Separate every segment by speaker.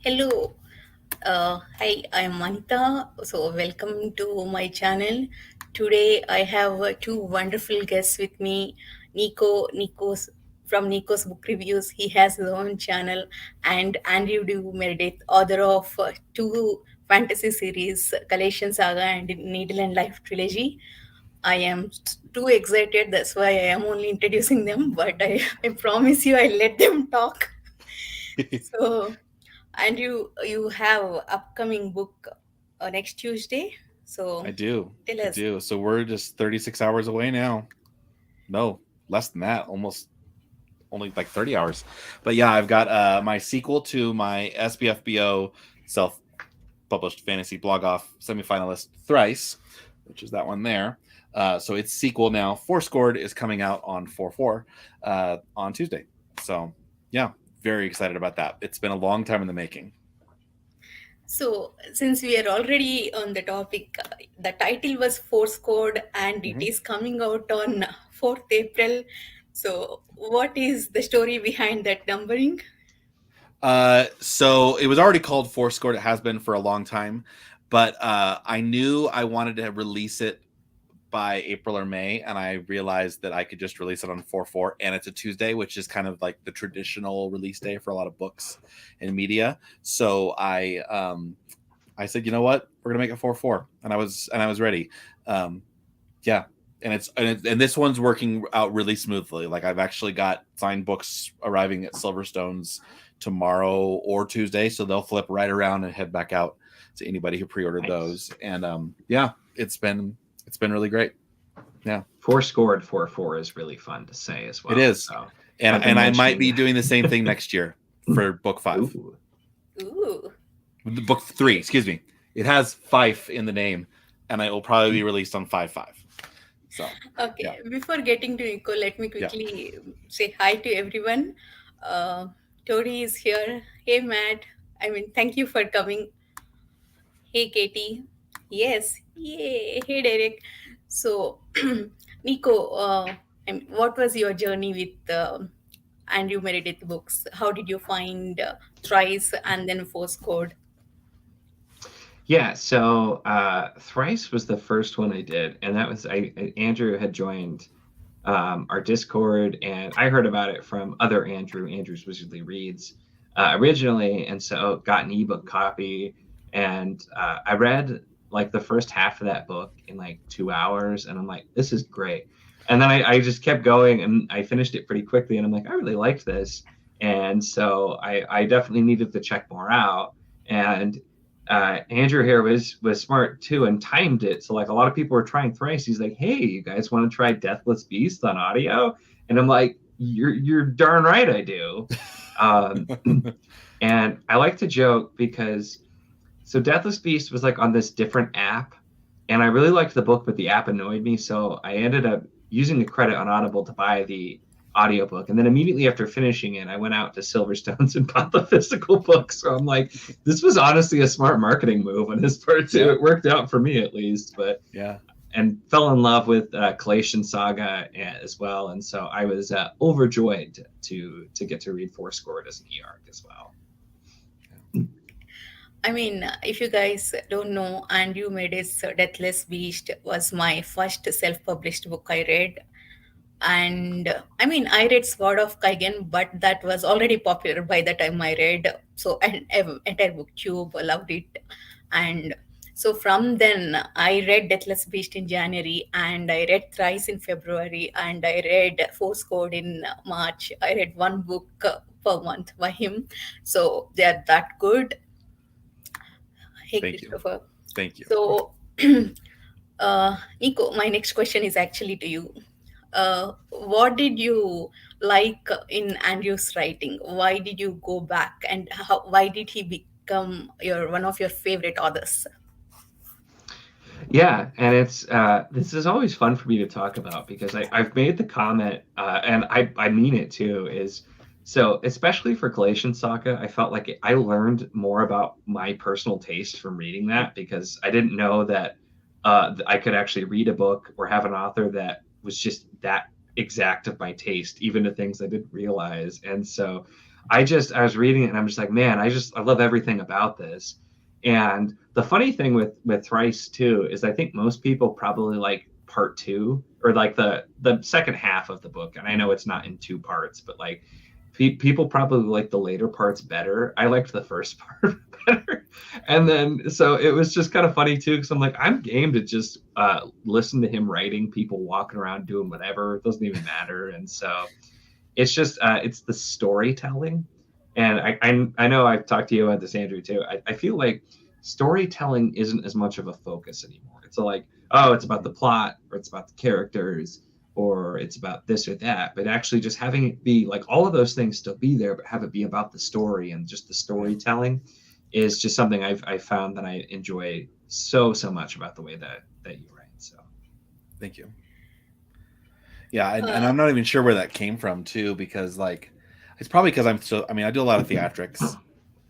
Speaker 1: Hello. Hi, I'm Manita. So, welcome to my channel. Today, I have two wonderful guests with me. Niko's from Niko's Book Reviews. He has his own channel, and Andrew D Meredith, author of two fantasy series, Galatian Saga and Needle and Life trilogy. I am too excited. That's why I am only introducing them. But I promise you, I'll let them talk. So. And you have upcoming book next Tuesday.
Speaker 2: I
Speaker 1: So
Speaker 2: do.
Speaker 1: tell
Speaker 2: I
Speaker 1: us.
Speaker 2: do. So we're just 36 hours away now. No, less than that. Almost only like 30 hours. But yeah, I've got my sequel to my SBFBO self-published fantasy blog off semifinalist Thrice, which is that one there. So its sequel now, Four-Scored, is coming out on 4/4 on Tuesday. So yeah, very excited about that. It's been a long time in the making.
Speaker 1: So since we are already on the topic, the title was Four-Scored and it
Speaker 2: Mhm.
Speaker 1: is coming out on 4th April. So what is the story behind that numbering?
Speaker 2: So it was already called Four-Scored. It has been for a long time, but I knew I wanted to release it by April or May, and I realized that I could just release it on 4/4, and it's a Tuesday, which is kind of like the traditional release day for a lot of books and media. So I said, you know what, we're gonna make it 4/4, and I was ready. Um, yeah, and this one's working out really smoothly. Like I've actually got signed books arriving at Silverstone's tomorrow or Tuesday, so they'll flip right around and head back out to anybody who pre-ordered
Speaker 3: Nice.
Speaker 2: those. And yeah, it's been really great. Yeah,
Speaker 3: Four scored 4-4 is really fun to say as
Speaker 2: it
Speaker 3: well.
Speaker 2: is.
Speaker 3: So
Speaker 2: And
Speaker 3: I've been
Speaker 2: and I might
Speaker 3: mentioning
Speaker 2: be doing the
Speaker 3: that.
Speaker 2: same thing next year for book 5.
Speaker 3: Ooh.
Speaker 1: Ooh.
Speaker 2: Book 3, excuse me. It has Fife in the name, and it will probably be released on 5/5. So yeah,
Speaker 1: Okay. Before getting to Nico, let me
Speaker 2: yeah.
Speaker 1: quickly say hi to everyone. Uh, Tori is here. Hey, Matt. I mean, thank you for coming. Hey, Katie. Yes. Yay. Hey, Derek. So, Nico, what was your journey with Andrew Meredith books? How did you find Thrice and then Four-Scored?
Speaker 3: Yeah, so Thrice was the first one I did, and that was Andrew had joined our Discord, and I heard about it from other Andrew's Wizardly Reads originally, and so got an ebook copy, and I read like the first half of that book in like 2 hours, and I'm like, this is great. And then I just kept going, and I finished it pretty quickly, and I'm like, I really liked this, and so I definitely needed to check more out, and Andrew here was smart too and timed it. So like a lot of people were trying Thrice. He's like, "Hey, you guys want to try Deathless Beast on audio?" And I'm like, "You're darn right, I do." Um, and I like to joke because so Deathless Beast was like on this different app, and I really liked the book, but the app annoyed me, so I ended up using the credit on Audible to buy the audiobook. And then immediately after finishing it, I went out to Silverstone's and bought the physical book. So I'm like, this was honestly a smart marketing move on his part too.
Speaker 2: Yeah.
Speaker 3: It worked out for me at least, but
Speaker 2: Yeah.
Speaker 3: and fell in love with Galatian Saga as well. And so I was overjoyed to get to read Four-Scored as an e-arc as well.
Speaker 1: I mean, if you guys don't know, Andrew Meredith's Deathless Beast was my first self-published book I read. And I mean, I read Sword of Kaigen, but that was already popular by the time I read. So, and entire booktube loved it. And so from then, I read Deathless Beast in January, and I read Thrice in February, and I read Four-Scored in March. I read one book per month by him. So they are that good. Hey,
Speaker 2: Thank you.
Speaker 1: Christopher.
Speaker 2: Thank you.
Speaker 1: So, Nico, my next question is actually to you. What did you like in Andrew's writing? Why did you go back, and why did he become your one of your favorite authors?
Speaker 3: Yeah, and it's this is always fun for me to talk about because I've made the comment, and I mean it too, is so especially for Galatian Saga, I felt like I learned more about my personal taste from reading that because I didn't know that I could actually read a book or have an author that was just that exact of my taste, even to things I didn't realize. And so I was reading it and I'm just like, man, I love everything about this. And the funny thing with Thrice too is I think most people probably like part two, or like the second half of the book. And I know it's not in two parts, but like people probably like the later parts better. I liked the first part better. And then so it was just kind of funny too, because I'm like, I'm game to just listen to him writing, people walking around doing whatever. It doesn't even matter. And so it's just it's the storytelling. And I know I've talked to you about this, Andrew, too. I feel like storytelling isn't as much of a focus anymore. It's like, oh, it's about the plot, or it's about the characters, or it's about this or that. But actually just having it be like all of those things still be there, but have it be about the story and just the storytelling is just something I've found that I enjoy so much about the way that you write. So
Speaker 2: thank you. Yeah, and I'm not even sure where that came from too, because like it's probably because I do a lot of theatrics,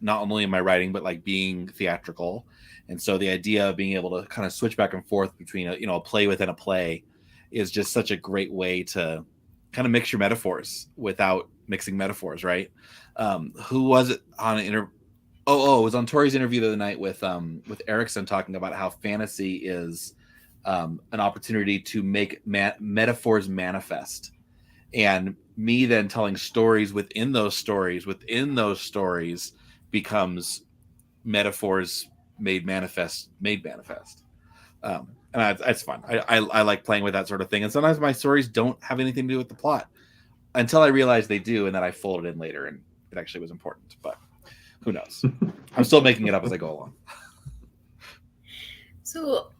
Speaker 2: not only in my writing but like being theatrical, and so the idea of being able to kind of switch back and forth between a play within a play is just such a great way to kind of mix your metaphors without mixing metaphors, right? Who was it on an interview? Oh, it was on Tori's interview the other night with Erickson, talking about how fantasy is an opportunity to make metaphors manifest, and me then telling stories within those stories becomes metaphors made manifest. And it's fun. I like playing with that sort of thing, and sometimes my stories don't have anything to do with the plot until I realize they do, and then I fold it in later and it actually was important. But who knows? I'm still making it up as I go along.
Speaker 1: So,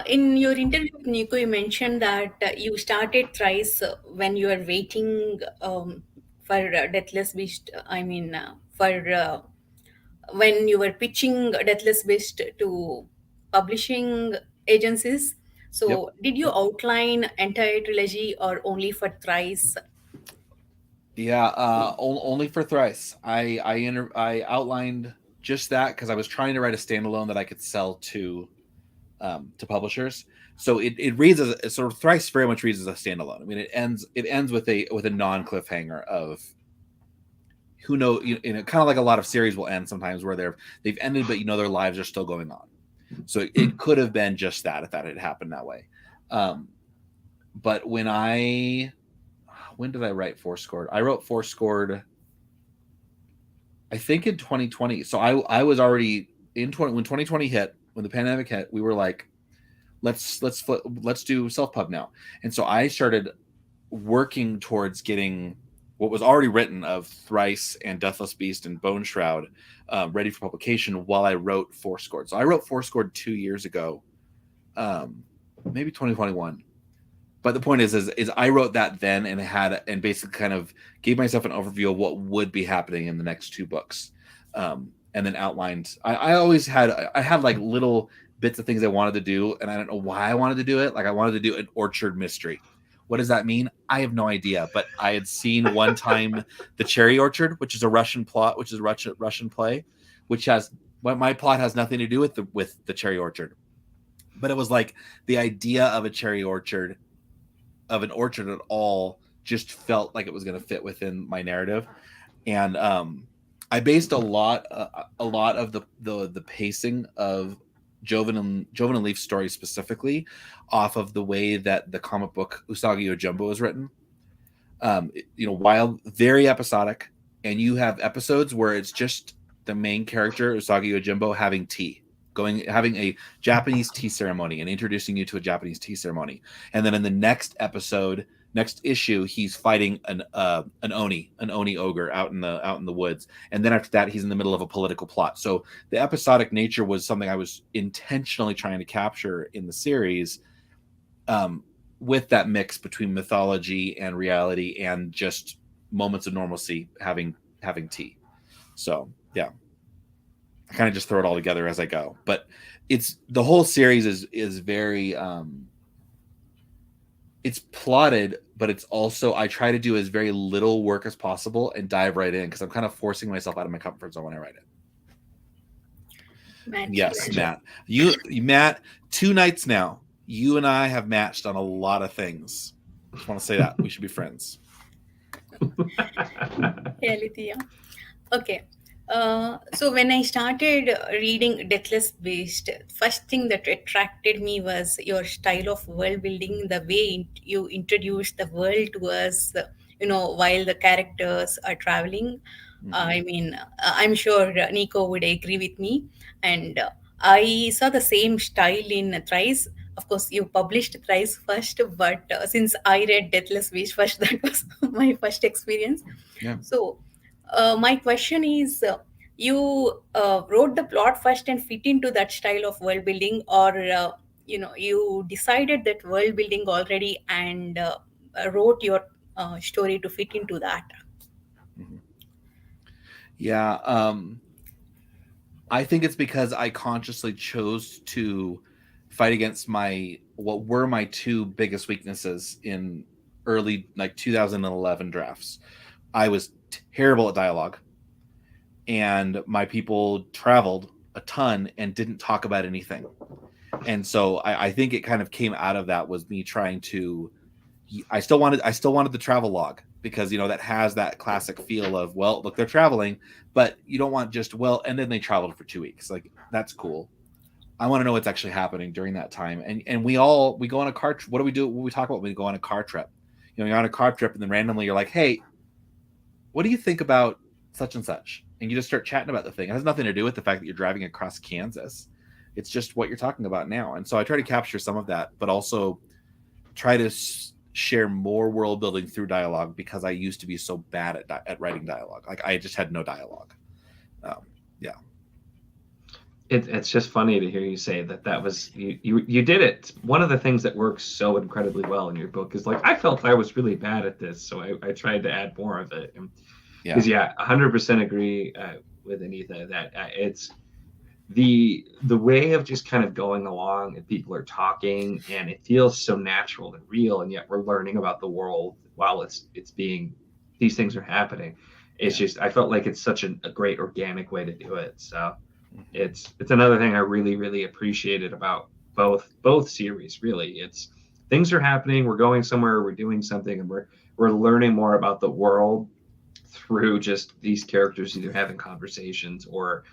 Speaker 1: in your interview with Niko, you mentioned that you started Thrice when you were waiting for Deathless Beast. For when you were pitching Deathless Beast to publishing agencies. So,
Speaker 2: Yep.
Speaker 1: did you outline entire trilogy or only for Thrice?
Speaker 2: Yeah, only for Thrice. I outlined just that because I was trying to write a standalone that I could sell to publishers. So it reads as sort of Thrice very much reads as a standalone. I mean, it ends with a non cliffhanger of who know, kind of like a lot of series will end sometimes where they've ended, but their lives are still going on. So it could have been just that if that had happened that way. But when did I write Four-Scored? I wrote Four-Scored, I think in 2020. So I was already when 2020 hit, when the pandemic hit, we were like, let's do self-pub now. And so I started working towards getting what was already written of Thrice and Deathless Beast and Bone Shroud ready for publication while I wrote Four-Scored. So I wrote Four-Scored 2 years ago, maybe 2021. But the point is I wrote that then and basically kind of gave myself an overview of what would be happening in the next two books, and then outlined. I had like little bits of things I wanted to do, and I don't know why I wanted to do it. Like I wanted to do an orchard mystery. What does that mean? I have no idea. But I had seen one time The Cherry Orchard, which is a Russian plot, which is a Russian play, my plot has nothing to do with the cherry orchard. But it was like the idea of a cherry orchard, of an orchard at all, just felt like it was going to fit within my narrative. And I based a lot of the pacing of Joven and Leaf's story specifically off of the way that the comic book Usagi Yojimbo is written. Wild, very episodic, and you have episodes where it's just the main character Usagi Yojimbo having a Japanese tea ceremony and introducing you to a Japanese tea ceremony, and then in the next issue, he's fighting an oni ogre out in the woods, and then after that, he's in the middle of a political plot. So the episodic nature was something I was intentionally trying to capture in the series, with that mix between mythology and reality, and just moments of normalcy, having tea. So yeah. I kind of just throw it all together as I go, but the whole series is very it's plotted, but it's also, I try to do as very little work as possible and dive right in, because I'm kind of forcing myself out of my comfort zone when I write it. Yes, Matt. Matt, 2 nights now, you and I have matched on a lot of things. Just want to say that we should be friends.
Speaker 1: Reality, yeah. Okay. So when I started reading Deathless Beast, first thing that attracted me was your style of world building, the way you introduced the world to us, while the characters are traveling. I mean, I'm sure Nico would agree with me. And I saw the same style in Thrice. Of course, you published Thrice first, but since I read Deathless Beast first, that was my first experience.
Speaker 2: Yeah.
Speaker 1: So, my question is, you wrote the plot first and fit into that style of world building, or you decided that world building already and wrote your story to fit into that?
Speaker 2: Mhm. Yeah. I think it's because I consciously chose to fight against what were my two biggest weaknesses in early, like, 2011 drafts. I was terrible at dialogue, and my people traveled a ton and didn't talk about anything. And so I think it kind of came out of that, was me trying to. I still wanted the travel log, because that has that classic feel of, well, look, they're traveling, but you don't want just, well, and then they traveled for 2 weeks. Like, that's cool. I want to know what's actually happening during that time. And we go on a car. What do we do? What we talk about when we go on a car trip? You're on a car trip, and then randomly you're like, hey, what do you think about such and such? And you just start chatting about the thing. It has nothing to do with the fact that you're driving across Kansas. It's just what you're talking about now. And so I try to capture some of that, but also try to share more world building through dialogue, because I used to be so bad at writing dialogue. Like, I just had no dialogue. Yeah.
Speaker 3: It's just funny to hear you say that was you did it. One of the things that works so incredibly well in your book is, like, I felt I was really bad at this, so I tried to add more of it. Because 100% agree with Anita that it's the way of just kind of going along and people are talking and it feels so natural and real, and yet we're learning about the world while it's being, these things are happening. It's just, I felt like it's such a great organic way to do it. So it's another thing I really, really appreciated about both series. Really, it's things are happening, we're going somewhere, we're doing something, and we're learning more about the world through just these characters either having conversations or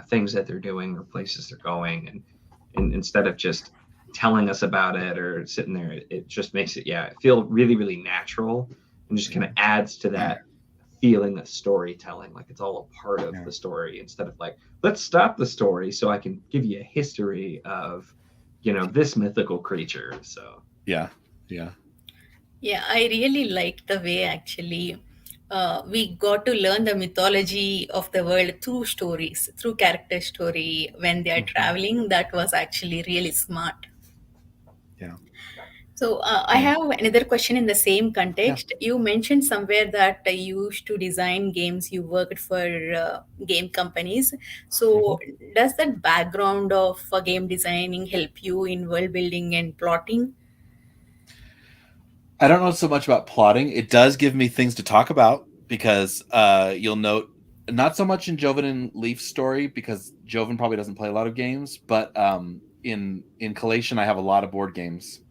Speaker 3: things that they're doing or places they're going, and instead of just telling us about it or sitting there, it just makes it feel really, really natural, and just kind of adds to that feeling of storytelling, like it's all a part of the story, instead of like, let's stop the story so I can give you a history of this mythical creature. So
Speaker 2: Yeah.
Speaker 1: Yeah, I really liked the way actually we got to learn the mythology of the world through stories, through character story when they are traveling. That was actually really smart.
Speaker 2: Yeah.
Speaker 1: So I have another question in the same
Speaker 2: Yeah.
Speaker 1: context. You mentioned somewhere that you used to design games. You worked for game companies. So does that background of game designing help you in world building and plotting?
Speaker 2: I don't know so much about plotting. It does give me things to talk about, because you'll note, not so much in Joven and Leaf's story, because Joven probably doesn't play a lot of games, but in Collation I have a lot of board games,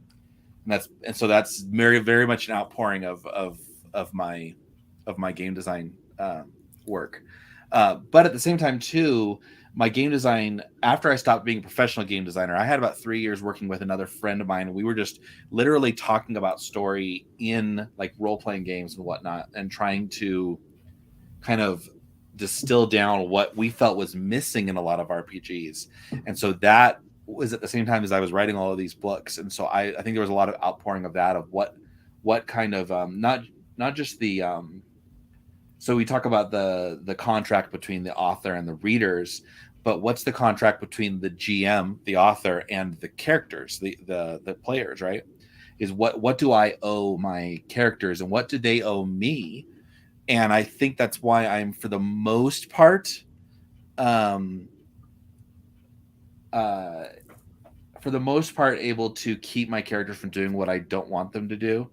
Speaker 2: and so that's very, very much an outpouring of my game design work. But at the same time, too, my game design, after I stopped being a professional game designer, I had about 3 years working with another friend of mine, and we were just literally talking about story in, like, role-playing games and whatnot, and trying to kind of distill down what we felt was missing in a lot of RPGs. And so that was at the same time as I was writing all of these books. And so I think there was a lot of outpouring of that, of what kind of not just the so we talk about the contract between the author and the readers, but what's the contract between the GM, the author, and the characters, the players, right? Is what do I owe my characters, and what do they owe me? And I think that's why I'm, for the most part, um, uh, able to keep my characters from doing what I don't want them to do.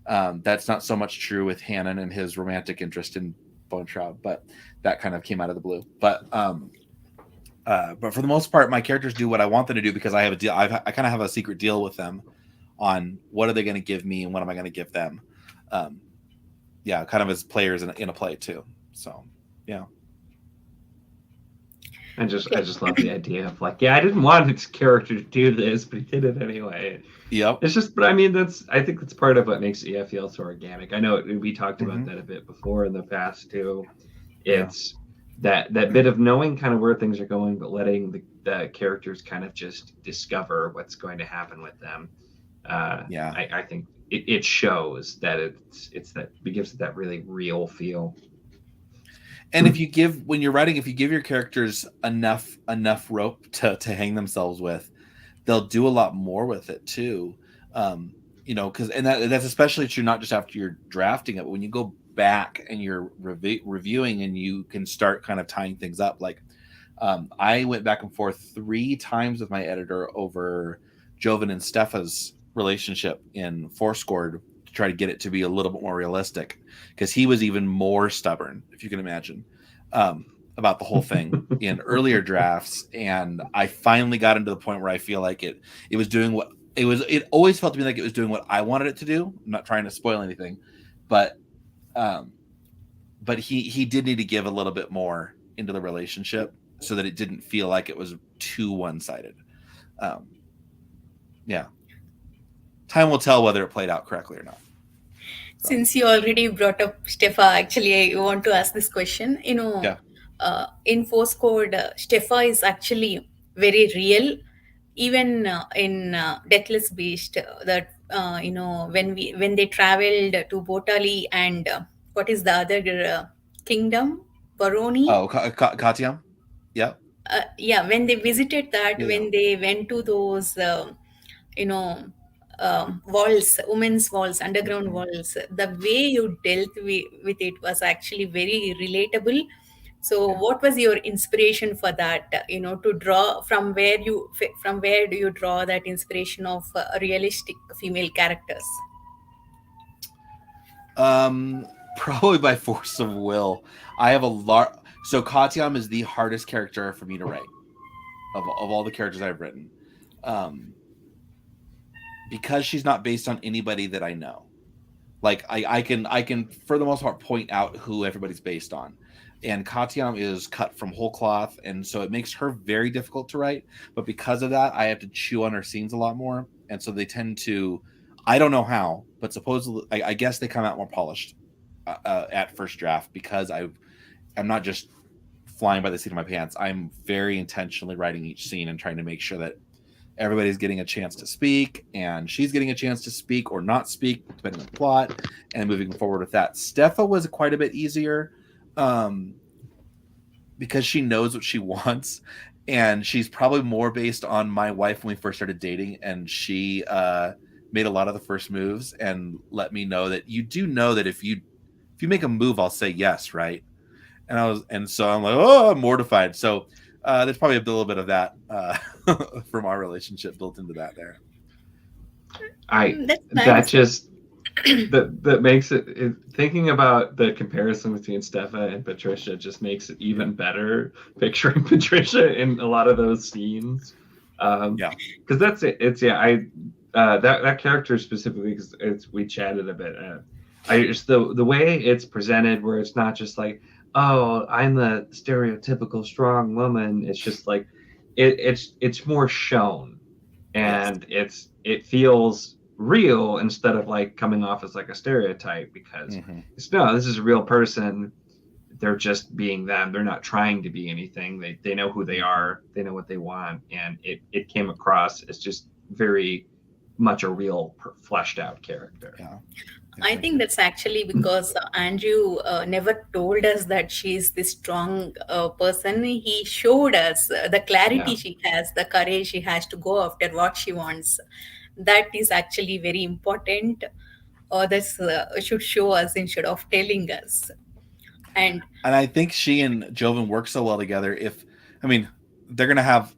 Speaker 2: That's not so much true with Hannon and his romantic interest in Bone Shroud, but that kind of came out of the blue. But for the most part, my characters do what I want them to do, because I have a deal. I kind of have a secret deal with them on what are they going to give me and what am I going to give them. Yeah, kind of as players in a play too. So yeah.
Speaker 3: I
Speaker 1: Okay.
Speaker 3: just love the idea of like, yeah, I didn't want his character to do this, but he did it anyway.
Speaker 2: Yep.
Speaker 3: It's just, but I mean, I think that's part of what makes it feel so organic. I know we talked about
Speaker 2: Mm-hmm.
Speaker 3: that a bit before in the past too.
Speaker 2: Yeah.
Speaker 3: It's that bit of knowing kind of where things are going, but letting the characters kind of just discover what's going to happen with them.
Speaker 2: Yeah.
Speaker 3: I think it shows that it's that it gives it that really real feel.
Speaker 2: And if you give when you're writing, if you give your characters enough rope to hang themselves with, they'll do a lot more with it too. Because that's especially true not just after you're drafting it, but when you go back and you're reviewing and you can start kind of tying things up. Like I went back and forth 3 times with my editor over Joven and Stefa's relationship in Four-Scored to try to get it to be a little bit more realistic, because he was even more stubborn, if you can imagine, about the whole thing in earlier drafts. And I finally got into the point where I feel like it was doing what it always felt to me like it was doing what I wanted it to do. I'm not trying to spoil anything, but he did need to give a little bit more into the relationship so that it didn't feel like it was too one-sided. Yeah. Time will tell whether it played out correctly or not. So.
Speaker 1: Since you already brought up Stefa, actually, I want to ask this question.
Speaker 2: Yeah.
Speaker 1: In Four-Scored, Stefa is actually very real. Even in Deathless Beast, that when they traveled to Botali and what is the other kingdom, Baroni?
Speaker 2: Oh, Katiam? Yeah.
Speaker 1: Yeah, when they visited that,
Speaker 2: Yeah.
Speaker 1: when they went to those you know walls, women's walls, underground walls, the way you dealt with it was actually very relatable. So what was your inspiration for that, to draw from where do you draw that inspiration of realistic female characters?
Speaker 2: Probably by force of will. I have a lot. So Katiam is the hardest character for me to write of all the characters I've written, because she's not based on anybody that I know. Like I can for the most part point out who everybody's based on, and Katiam is cut from whole cloth, and so it makes her very difficult to write. But because of that, I have to chew on her scenes a lot more, and so they tend to. I don't know how, but supposedly I guess they come out more polished at first draft, because I'm not just flying by the seat of my pants. I'm very intentionally writing each scene and trying to make sure that everybody's getting a chance to speak, and she's getting a chance to speak or not speak, depending on the plot, and moving forward with that. Stefa was quite a bit easier, because she knows what she wants, and she's probably more based on my wife when we first started dating, and she made a lot of the first moves and let me know that you do know that if you make a move, I'll say yes, right? And so I'm like, oh, I'm mortified. So there's probably a little bit of that from our relationship built into that there.
Speaker 1: That's
Speaker 3: That
Speaker 1: nice.
Speaker 3: just that makes thinking about the comparison between Stefa and Patricia just makes it even better picturing Patricia in a lot of those scenes.
Speaker 2: Yeah,
Speaker 3: because that's it. It's that character specifically, because we chatted a bit. I just the way it's presented, where it's not just like, oh, I'm the stereotypical strong woman. It's just like it's more shown, and it feels real instead of like coming off as like a stereotype, because this is a real person. They're just being them. They're not trying to be anything. They know who they are. They know what they want, and it came across as just very much a real fleshed out character.
Speaker 2: Yeah.
Speaker 1: I think that's actually because Andrew never told us that she's this strong person. He showed us the clarity she has, the courage she has to go after what she wants. That is actually very important. Others should show us instead of telling us. And
Speaker 2: I think she and Joven work so well together. They're gonna have.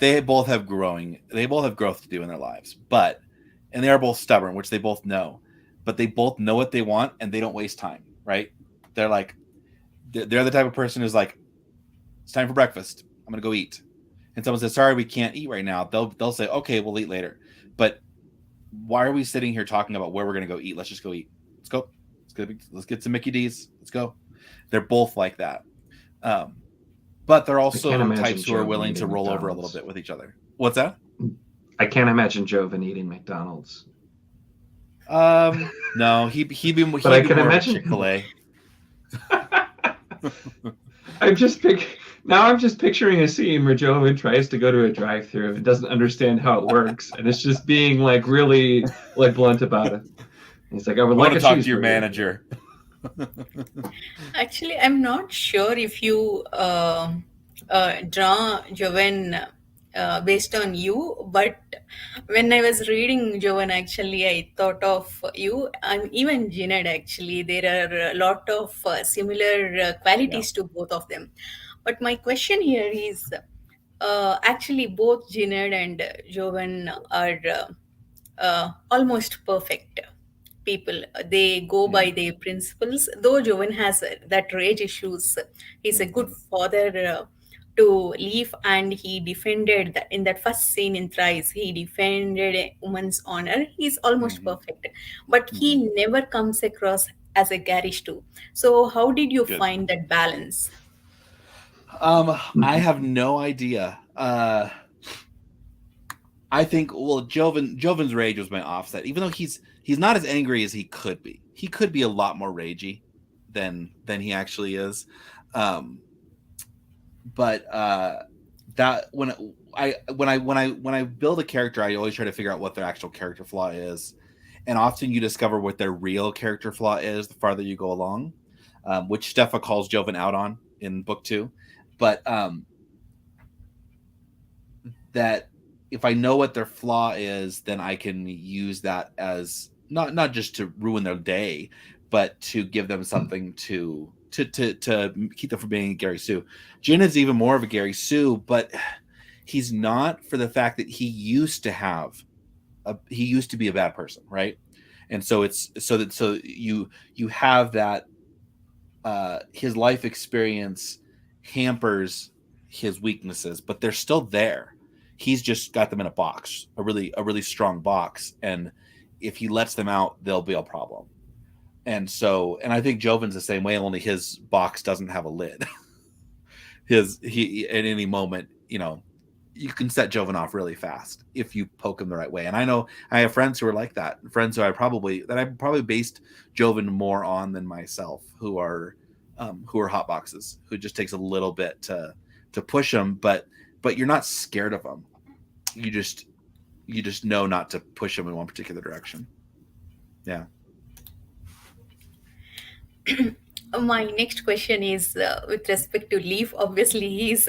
Speaker 2: They both have growth to do in their lives, and they are both stubborn, which they both know. But they both know what they want, and they don't waste time, right? They're the type of person who's like, it's time for breakfast. I'm gonna go eat. And someone says, sorry, we can't eat right now. They'll say, okay, we'll eat later. But why are we sitting here talking about where we're going to go eat? Let's just go eat. Let's go. Let's get some Mickey D's. Let's go. They're both like that. But they're also types who are willing to roll over a little bit with each other. What's that?
Speaker 3: I can't imagine Joven eating McDonald's.
Speaker 2: No, he'd be more of Chick-fil-A.
Speaker 3: I'm just picturing a scene where Joven tries to go to a drive-thru and doesn't understand how it works, and it's just being like really like blunt about it. He's like, I would like to
Speaker 2: talk to your manager.
Speaker 1: Actually, I'm not sure if you draw Joven based on you, but when I was reading Joven, actually, I thought of you. And even Gined, actually, there are a lot of similar qualities to both of them. But my question here is, actually, both Gined and Joven are almost perfect people. They go by their principles. Though Joven has that rage issues, he's a good father to Leaf, and he defended that in that first scene in Thrice. He defended a woman's honor. He's almost perfect, but he never comes across as a garish too. So, how did you find that balance?
Speaker 2: I have no idea. I think Joven's rage was my offset. Even though he's not as angry as he could be. He could be a lot more ragey than he actually is. But that when I build a character, I always try to figure out what their actual character flaw is. And often you discover what their real character flaw is the farther you go along, which Steffa calls Joven out on in book 2. But that if I know what their flaw is, then I can use that as not just to ruin their day, but to give them something to keep them from being a Gary Sue. Jin is even more of a Gary Sue, but he's not, for the fact that he used to be a bad person, right? And so it's so you have that his life experience hampers his weaknesses, but they're still there. He's just got them in a box, a really strong box, and if he lets them out, they'll be a problem. And I think Joven's the same way, only his box doesn't have a lid. He at any moment, you can set Joven off really fast if you poke him the right way. And I know I have friends who are like that, friends who I probably based Joven more on than myself, who are hot boxes, who just takes a little bit to push them, but you're not scared of them. You just know not to push them in one particular direction. Yeah.
Speaker 1: My next question is with respect to Leaf. Obviously, he's,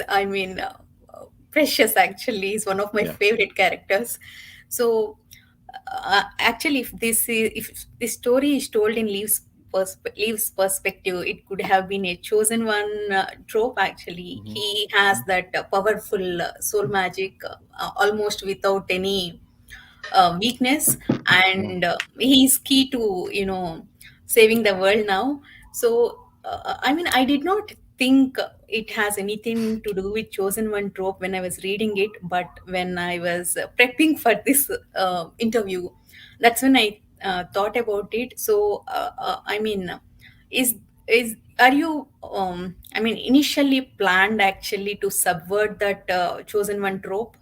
Speaker 1: precious, actually. He's one of my favorite characters. So, actually, if this story is told in Leaf's perspective, it could have been a chosen one trope, actually. He has that powerful soul magic almost without any weakness, and he's key to saving the world now. So I did not think it has anything to do with chosen one trope when I was reading it, but when I was prepping for this interview, that's when I thought about it. So is are you initially planned actually to subvert that chosen one trope?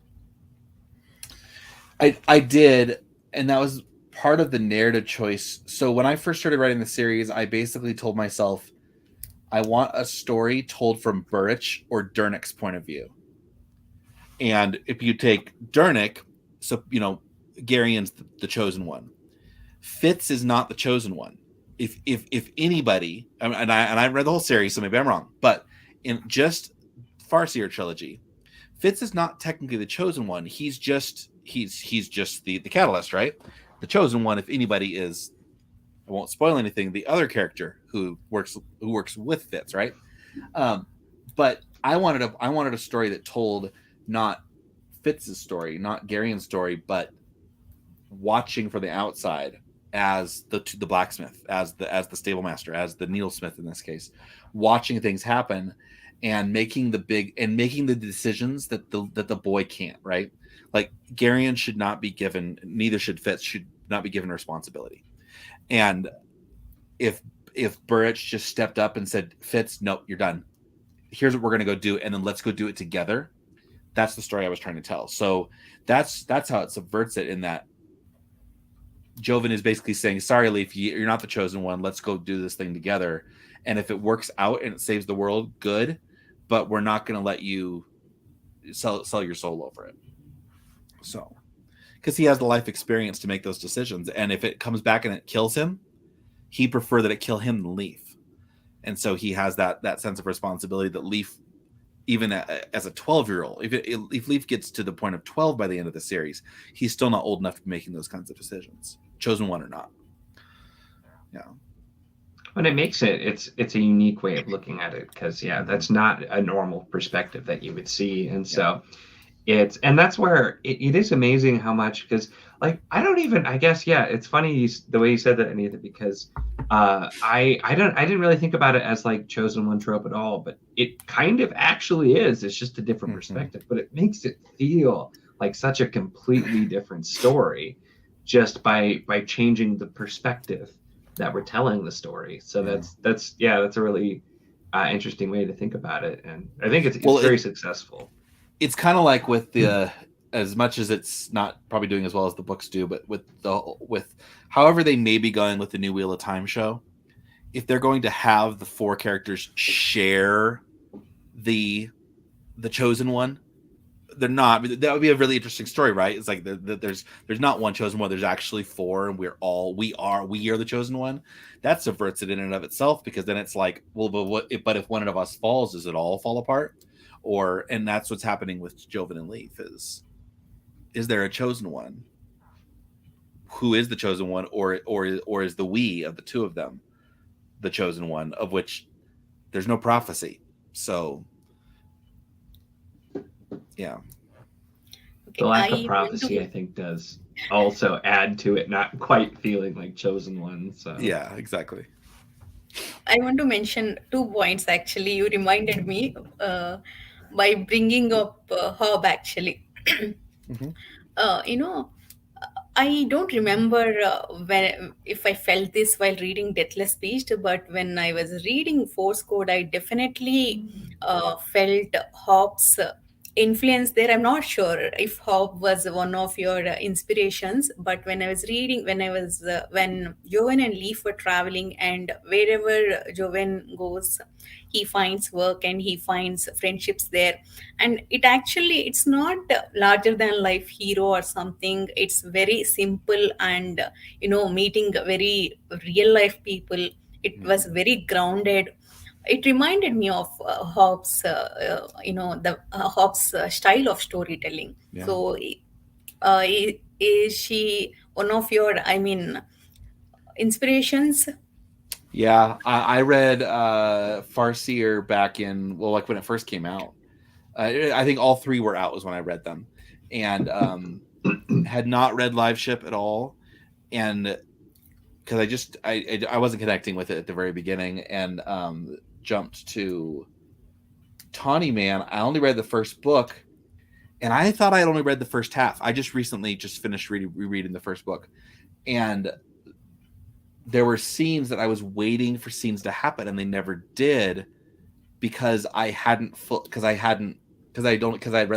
Speaker 2: I did, and that was part of the narrative choice. So when I first started writing the series, I basically told myself, I want a story told from Burrich or Dernick's point of view. And if you take Dernick, so Garion's the chosen one. Fitz is not the chosen one. If anybody, and I read the whole series, so maybe I'm wrong, but in just Farseer trilogy, Fitz is not technically the chosen one. He's just the catalyst, right? The chosen one, if anybody, is, I won't spoil anything, the other character who works with Fitz, right? But I wanted a story that told not Fitz's story, not Garion's story, but watching from the outside as the blacksmith, as the stable master, as the needlesmith in this case, watching things happen and making the decisions that the boy can't, right? Like Garion should not be given, neither should Fitz, not be given responsibility. And if Burrich just stepped up and said, Fitz, nope, you're done. Here's what we're going to go do, and then let's go do it together. That's the story I was trying to tell. So that's how it subverts it, in that Joven is basically saying, sorry, Leaf, you're not the chosen one. Let's go do this thing together. And if it works out and it saves the world, good. But we're not going to let you sell your soul over it. So, because he has the life experience to make those decisions. And if it comes back and it kills him, he'd prefer that it kill him than Leaf. And so he has that sense of responsibility that Leaf, even as a 12-year-old, if Leaf gets to the point of 12 by the end of the series, he's still not old enough to be making those kinds of decisions, chosen one or not. Yeah.
Speaker 3: When it makes it's a unique way of looking at it, because that's not a normal perspective that you would see. And so and that's where it is amazing how much, because like I guess it's funny the way you said that, Anita, because I didn't really think about it as like chosen one trope at all, but it kind of actually is. It's just a different perspective, but it makes it feel like such a completely different story just by changing the perspective that we're telling the story. So that's a really interesting way to think about it, and I think it's very successful.
Speaker 2: It's kind of like with the as much as it's not probably doing as well as the books do, but with however they may be going with the new Wheel of Time show, if they're going to have the four characters share the chosen one, they're not. That would be a really interesting story, right? It's like there's not one chosen one. There's actually four, and we are the chosen one. That subverts it in and of itself, because then it's like, well, but if one of us falls, does it all fall apart? And that's what's happening with Joven and Leaf. Is there a chosen one? Who is the chosen one, or is the we of the two of them the chosen one, of which there's no prophecy? So yeah.
Speaker 1: Okay,
Speaker 3: The lack of prophecy, I think, does also add to it not quite feeling like chosen one. So
Speaker 2: yeah, exactly.
Speaker 1: I want to mention 2 points actually. You reminded me by bringing up Hob actually. You know, I don't remember if I felt this while reading Deathless Beast, but when I was reading Four-Scored, I definitely felt Hob's influence there. I'm not sure if Hob was one of your inspirations, but when I was reading, when Joven and Leaf were traveling, and wherever Joven goes, he finds work and he finds friendships there. And it's not larger than life hero or something. It's very simple, and meeting very real life people. It was very grounded. It reminded me of Hobbes, the Hobbes style of storytelling.
Speaker 2: Yeah.
Speaker 1: So is she one of your inspirations?
Speaker 2: Yeah, I read Farseer back in, well, like when it first came out. I think all 3 were out was when I read them, and had not read Live Ship at all, and because I wasn't connecting with it at the very beginning, and jumped to Tawny Man. I only read the first book, and I thought I had only read the first half. I just recently finished rereading the first book, and there were scenes that I was waiting for scenes to happen, and they never did, because I had read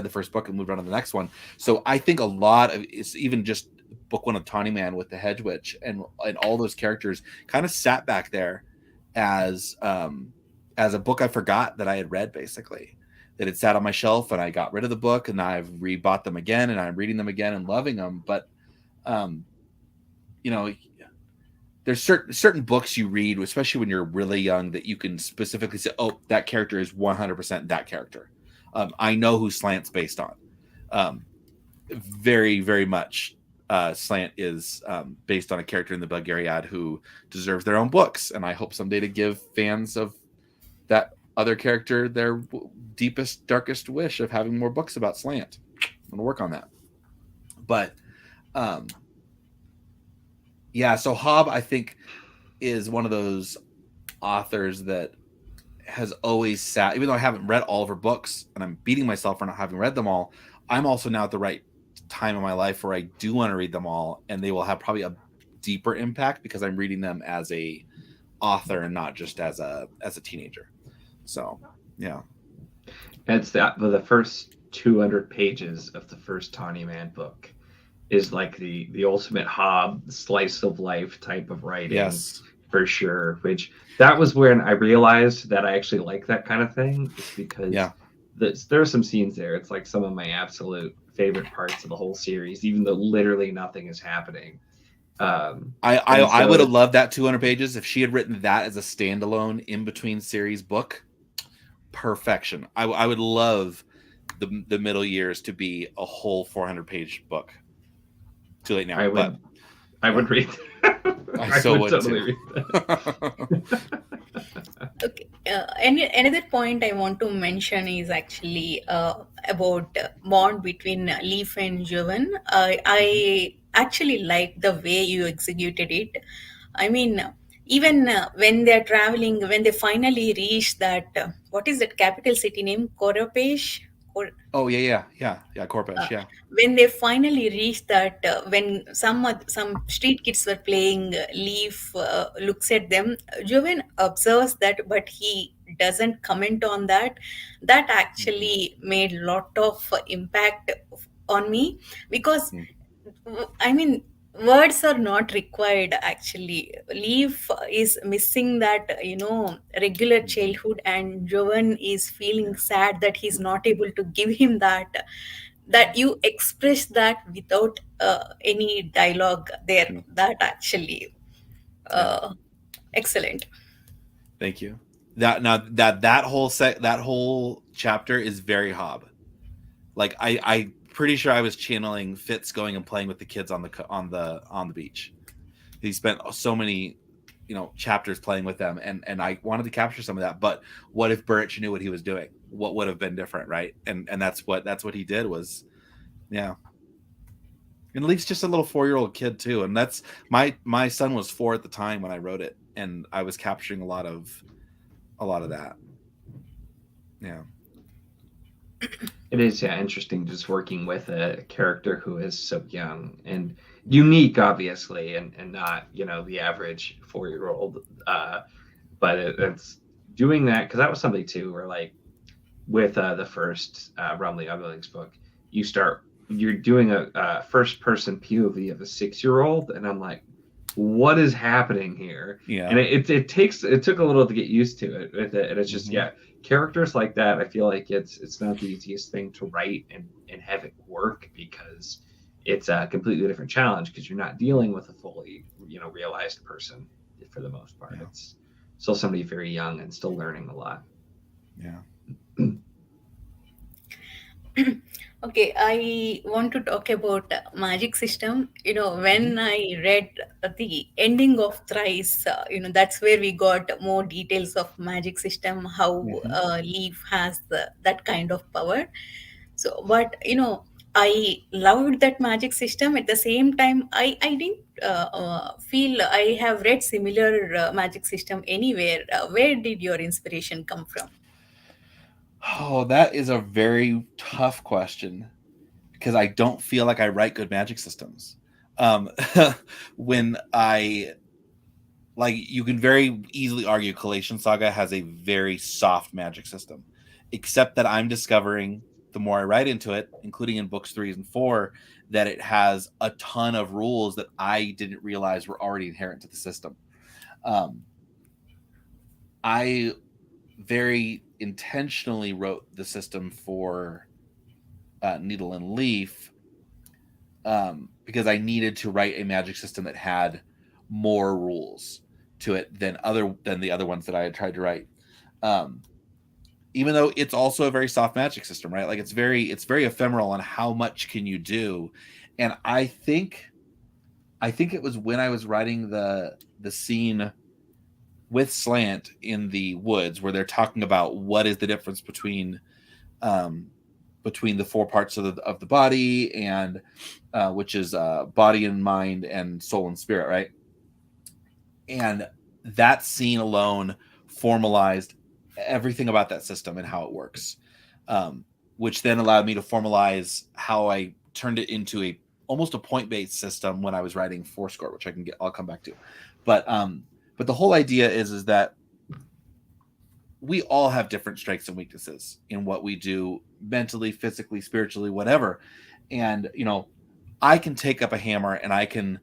Speaker 2: the first book and moved on to the next one. So I think a lot of it's even just book 1 of Tawny Man with the Hedge Witch and all those characters kind of sat back there as a book I forgot that I had read, basically, that had sat on my shelf, and I got rid of the book, and I've rebought them again, and I'm reading them again and loving them. But there's certain books you read, especially when you're really young, that you can specifically say, oh, that character is 100% that character. I know who Slant's based on. Very, very much Slant is based on a character in the Bulgariad who deserves their own books. And I hope someday to give fans of that other character their deepest, darkest wish of having more books about Slant. I'm going to work on that. But so Hob, I think, is one of those authors that has always sat, even though I haven't read all of her books, and I'm beating myself for not having read them all, I'm also now at the right time in my life where I do want to read them all, and they will have probably a deeper impact because I'm reading them as a author and not just as a teenager. So yeah.
Speaker 3: It's the first 200 pages of the first Tawny Man book is like the ultimate Hobb slice of life type of writing.
Speaker 2: Yes.
Speaker 3: For sure. Which that was when I realized that I actually like that kind of thing. It's because there are some scenes there. It's like some of my absolute favorite parts of the whole series, even though literally nothing is happening.
Speaker 2: I would have loved that 200 pages if she had written that as a standalone in between series book. Perfection. I would love the middle years to be a whole 400-page book. Too late now.
Speaker 3: I would read that.
Speaker 2: I would totally read
Speaker 1: that. Okay. Another point I want to mention is actually about bond between Leaf and Jovan. I actually like the way you executed it. I mean, even when they're traveling, when they finally reach that, what is that capital city name? Korapesh?
Speaker 2: Oh yeah, Corpesh, yeah.
Speaker 1: When they finally reached that, when some street kids were playing, Leaf looks at them. Joven observes that, but he doesn't comment on that. That actually made a lot of impact on me because, I mean, words are not required actually. Leaf is missing that, regular childhood, and Jovan is feeling sad that he's not able to give him that you express that without any dialogue there. That actually excellent.
Speaker 2: Thank you. That whole chapter is very Hobb. Like I pretty sure I was channeling Fitz going and playing with the kids on the beach. He spent so many chapters playing with them, and I wanted to capture some of that. But what if Burrich knew what he was doing? What would have been different, right? And that's what he did was, yeah. And Leaf's just a little 4-year-old kid too, and that's my son was 4 at the time when I wrote it, and I was capturing a lot of that. Yeah.
Speaker 3: It is interesting just working with a character who is so young and unique, obviously, and not the average 4-year-old. But it's doing that because that was something too, where like with the first Rumley Ugglings book, you're doing a first person POV of a 6-year-old, and I'm like, what is happening here?
Speaker 2: Yeah.
Speaker 3: And it took a little to get used to it with it, and it's just characters like that. I feel like it's not the easiest thing to write and have it work because it's a completely different challenge because you're not dealing with a fully realized person for the most part. It's still somebody very young and still learning a lot.
Speaker 2: Yeah.
Speaker 1: Okay, I want to talk about magic system. When I read the ending of Thrice, that's where we got more details of magic system, how Leaf has that kind of power. So, but I loved that magic system. At the same time, I didn't feel I have read similar magic system anywhere. Where did your inspiration come from?
Speaker 2: Oh, that is a very tough question because I don't feel like I write good magic systems. When you can very easily argue Collation Saga has a very soft magic system, except that I'm discovering the more I write into it, including in books 3 and 4, that it has a ton of rules that I didn't realize were already inherent to the system. I very intentionally wrote the system for Needle and Leaf because I needed to write a magic system that had more rules to it than the other ones that I had tried to write. Even though it's also a very soft magic system, right? Like it's very ephemeral on how much can you do. And I think it was when I was writing the scene with Slant in the woods where they're talking about what is the difference between the 4 parts of the body and which is body and mind and soul and spirit, right? And that scene alone formalized everything about that system and how it works, which then allowed me to formalize how I turned it into almost a point-based system when I was writing Four-Scored, which I'll come back to. But the whole idea is that we all have different strengths and weaknesses in what we do mentally, physically, spiritually, whatever. And I can take up a hammer and I can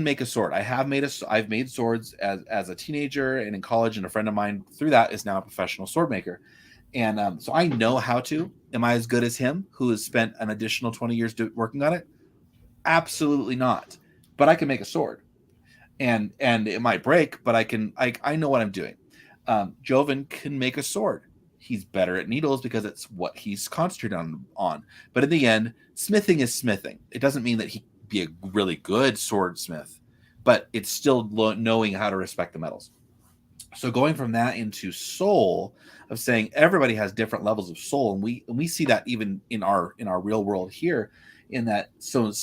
Speaker 2: make a sword. I've made swords as a teenager and in college, and a friend of mine through that is now a professional sword maker. And so I know how to. Am I as good as him, who has spent an additional 20 years working on it? Absolutely not. But I can make a sword, and it might break, but I know what I'm doing. Joven can make a sword. He's better at needles because it's what he's concentrated on. But in the end, smithing is smithing. It doesn't mean that he be a really good swordsmith, but it's still knowing how to respect the metals. So going from that into soul, of saying everybody has different levels of soul, and we see that even in our real world here, in that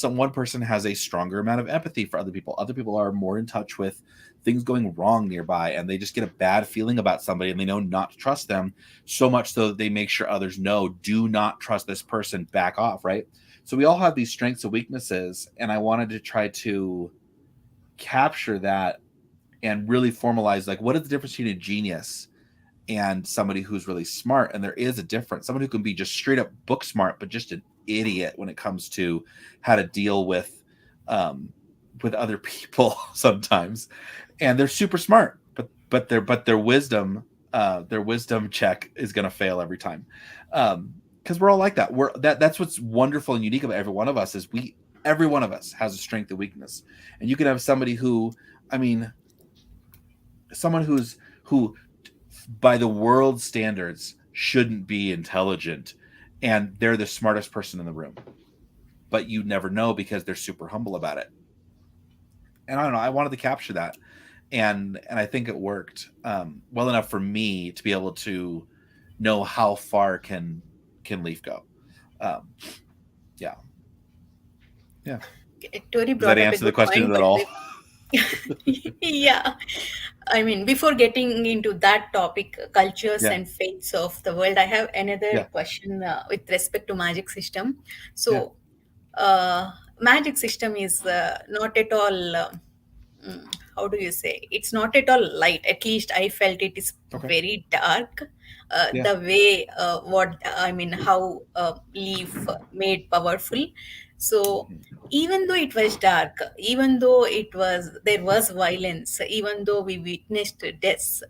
Speaker 2: one person has a stronger amount of empathy for other people. Other people are more in touch with things going wrong nearby, and they just get a bad feeling about somebody and they know not to trust them, so much so that they make sure others know, do not trust this person, back off, right? So we all have these strengths and weaknesses, and I wanted to try to capture that and really formalize, like, what is the difference between a genius and somebody who's really smart? And there is a difference. Someone who can be just straight up book smart, but just an idiot when it comes to how to deal with other people sometimes. And they're super smart, but their wisdom check is going to fail every time. Because we're all like that. That's what's wonderful and unique about every one of us, is every one of us has a strength and weakness. And you can have somebody who by the world standards shouldn't be intelligent, and they're the smartest person in the room, but you never know because they're super humble about it. And I don't know, I wanted to capture that, and I think it worked well enough for me to be able to know how far can Leaf go. Yeah.
Speaker 1: Tori
Speaker 2: Does that
Speaker 1: brought up a
Speaker 2: answer the
Speaker 1: good
Speaker 2: question
Speaker 1: point,
Speaker 2: at
Speaker 1: by
Speaker 2: all?
Speaker 1: the way. Yeah. I mean, before getting into that topic, cultures
Speaker 2: Yeah.
Speaker 1: and faiths of the world, I have another
Speaker 2: Yeah.
Speaker 1: question with respect to magic system.
Speaker 2: Yeah.
Speaker 1: So, magic system is not at all, how do you say? It's not at all light. At least I felt it is
Speaker 2: Okay.
Speaker 1: very dark.
Speaker 2: Yeah.
Speaker 1: The way, how Leaf made powerful. So, even though it was dark, even though there was violence, even though we witnessed deaths,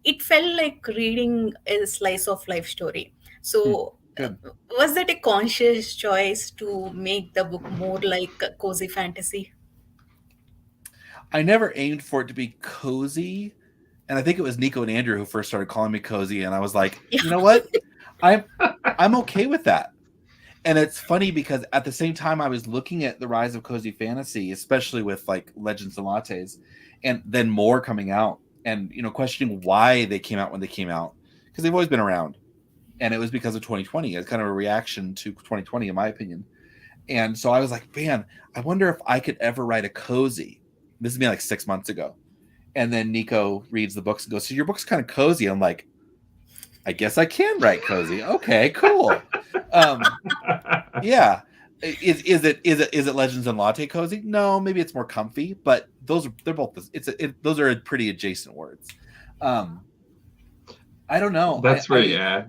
Speaker 1: it felt like reading a slice of life story. So
Speaker 2: Good.
Speaker 1: was that a conscious choice to make the book more like a cozy fantasy?
Speaker 2: I never aimed for it to be cozy. And I think it was Niko and Andrew who first started calling me cozy. And I was like, you know what? I'm okay with that. And it's funny because at the same time I was looking at the rise of cozy fantasy, especially with like Legends and Lattes, and then more coming out, and questioning why they came out when they came out, because they've always been around. And it was because of 2020. It's kind of a reaction to 2020, in my opinion. And so I was like, man, I wonder if I could ever write a cozy. This has been like 6 months ago. And then Niko reads the books and goes, so your book's kind of cozy. I'm like, I guess I can write cozy. Okay, cool. Yeah. Is it Legends and Latte cozy? No, maybe it's more comfy, but they're both those are pretty adjacent words. I don't know.
Speaker 3: That's right. Yeah.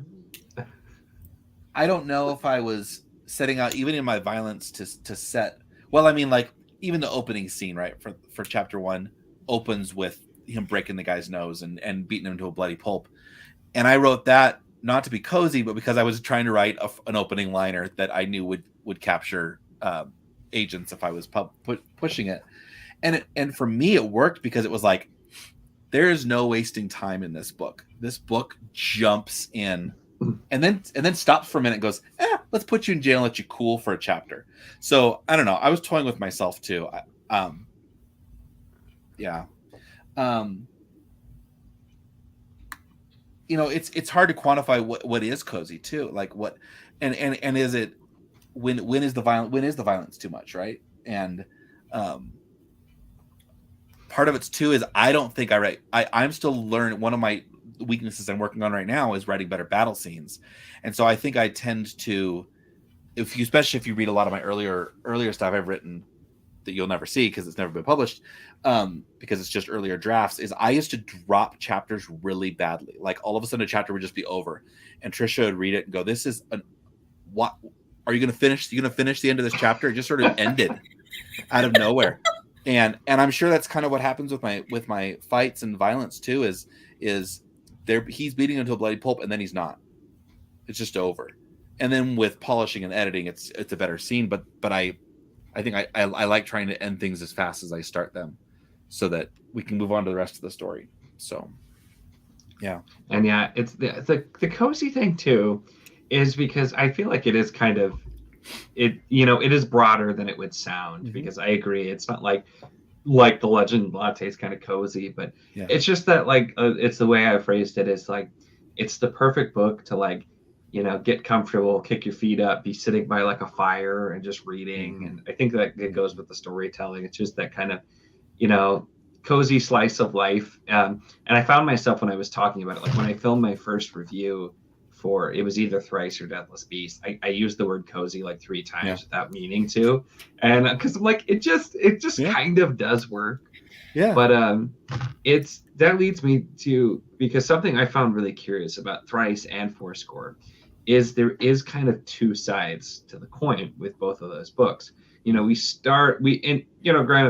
Speaker 2: I don't know if I was setting out, even in my violence, to set. Well, I mean, like, even the opening scene, right, for chapter 1 opens with him breaking the guy's nose and beating him to a bloody pulp. And I wrote that not to be cozy, but because I was trying to write an opening liner that I knew would capture agents if I was pushing it. And for me, it worked because it was like, there is no wasting time in this book. This book jumps in and then stops for a minute and goes, let's put you in jail and let you cool for a chapter. So I don't know. I was toying with myself too. Yeah. It's hard to quantify what is cozy too. Like what, and is it, when is the violence too much, right? And part of it's too is I don't think I'm still learning. One of my weaknesses I'm working on right now is writing better battle scenes, and so I think I tend to especially if you read a lot of my earlier stuff I've written that you'll never see because it's never been published, because it's just earlier drafts, is I used to drop chapters really badly. Like all of a sudden a chapter would just be over, and Trisha would read it and go, "This is what are you going to finish? You going to finish the end of this chapter?" It just sort of ended out of nowhere, and I'm sure that's kind of what happens with my fights and violence too. Is there he's beating until bloody pulp, and then he's not. It's just over. And then with polishing and editing, it's a better scene. But I think I like trying to end things as fast as I start them, so that we can move on to the rest of the story. So, yeah.
Speaker 3: And yeah, it's the cozy thing too, is because I feel like it is kind of it is broader than it would sound, because I agree it's not like the Legend Latte is kind of cozy, but it's just that it's the way I phrased it is like it's the perfect book to like get comfortable, kick your feet up, be sitting by like a fire and just reading. And I think that it goes with the storytelling. It's just that kind of cozy slice of life. And I found myself when I was talking about it, like when I filmed my first review for, it was either Thrice or Deathless Beast, I used the word cozy like 3 times without meaning to, and because I'm like it just kind of does work. But that leads me to, because something I found really curious about Thrice and Four-Scored is there is kind of 2 sides to the coin with both of those books. Granted,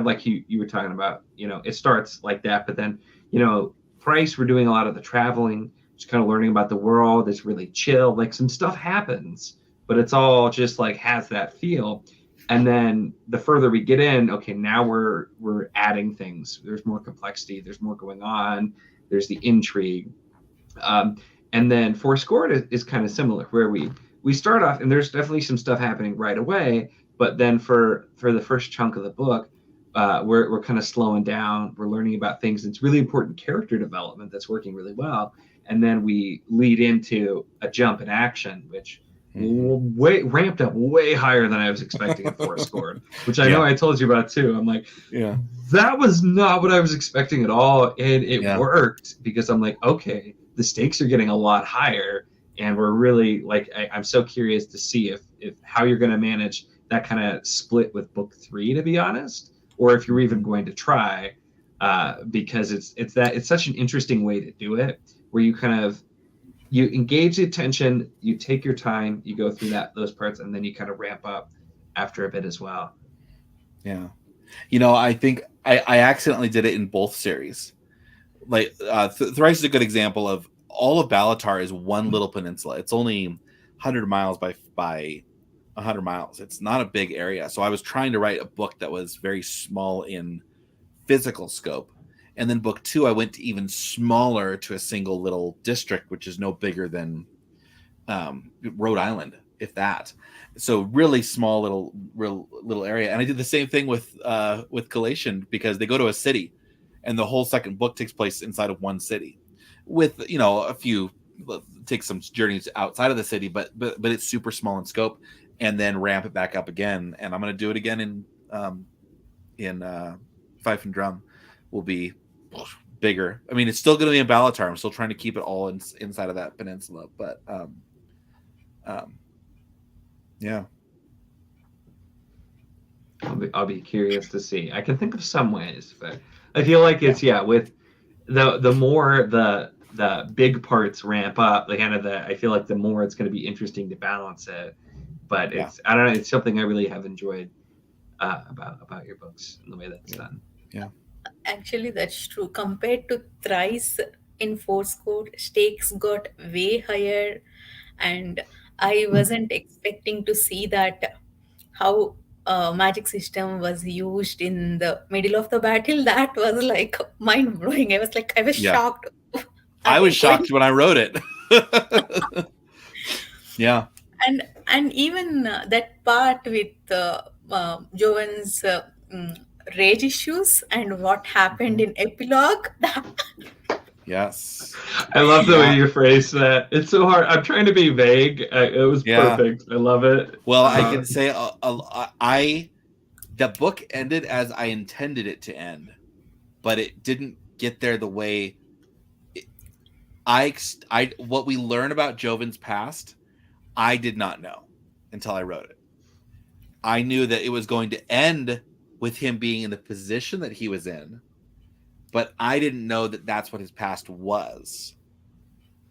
Speaker 3: like you were talking about, it starts like that, but then Thrice, we're doing a lot of the traveling, just kind of learning about the world. It's really chill, like some stuff happens, but it's all just like has that feel. And then the further we get in, okay, now we're adding things. There's more complexity. There's more going on. There's the intrigue. And then Four-Scored is kind of similar, where we start off, and there's definitely some stuff happening right away. But then for the first chunk of the book, we're kind of slowing down. We're learning about things. It's really important character development that's working really well. And then we lead into a jump in action, which ramped up way higher than I was expecting in Four-Scored, which I know I told you about too. I'm like, that was not what I was expecting at all. And it worked, because I'm like, okay, the stakes are getting a lot higher, and we're really like, I'm so curious to see if how you're going to manage that kind of split with book 3, to be honest, or if you're even going to try, because it's such an interesting way to do it, where you kind of you engage the attention, you take your time, you go through those parts, and then you kind of ramp up after a bit as well.
Speaker 2: Yeah. I think I accidentally did it in both series. Like Thrice is a good example of all of Balatar is one little peninsula. It's only 100 miles by 100 miles. It's not a big area. So I was trying to write a book that was very small in physical scope. And then book 2, I went to even smaller, to a single little district, which is no bigger than Rhode Island, if that. So really small little area. And I did the same thing with Galatian, because they go to a city, and the whole second book takes place inside of one city, with a few take some journeys outside of the city, but it's super small in scope, and then ramp it back up again. And I'm going to do it again in Fife and Drum. Will be bigger. I mean, it's still going to be in Balatar. I'm still trying to keep it all inside of that peninsula, but yeah.
Speaker 3: I'll be curious to see. I can think of some ways, but I feel like it's with the more the big parts ramp up, I feel like the more it's going to be interesting to balance it. But I don't know, it's something I really have enjoyed about your books and the way that's done.
Speaker 2: Yeah.
Speaker 1: Actually, that's true. Compared to Thrice in Four-Scored, stakes got way higher, and I wasn't expecting to see that how magic system was used in the middle of the battle. That was like mind blowing. I was shocked.
Speaker 2: I was shocked when I wrote it. Yeah.
Speaker 1: And even that part with Joven's rage issues and what happened in epilogue.
Speaker 2: Yes.
Speaker 3: I love the way you phrase that. It's so hard. I'm trying to be vague. It was perfect. I love it.
Speaker 2: Well, I can say the book ended as I intended it to end, but it didn't get there the way what we learn about Joven's past, I did not know. until I wrote it. I knew that it was going to end with him being in the position that he was in, but I didn't know that that's what his past was.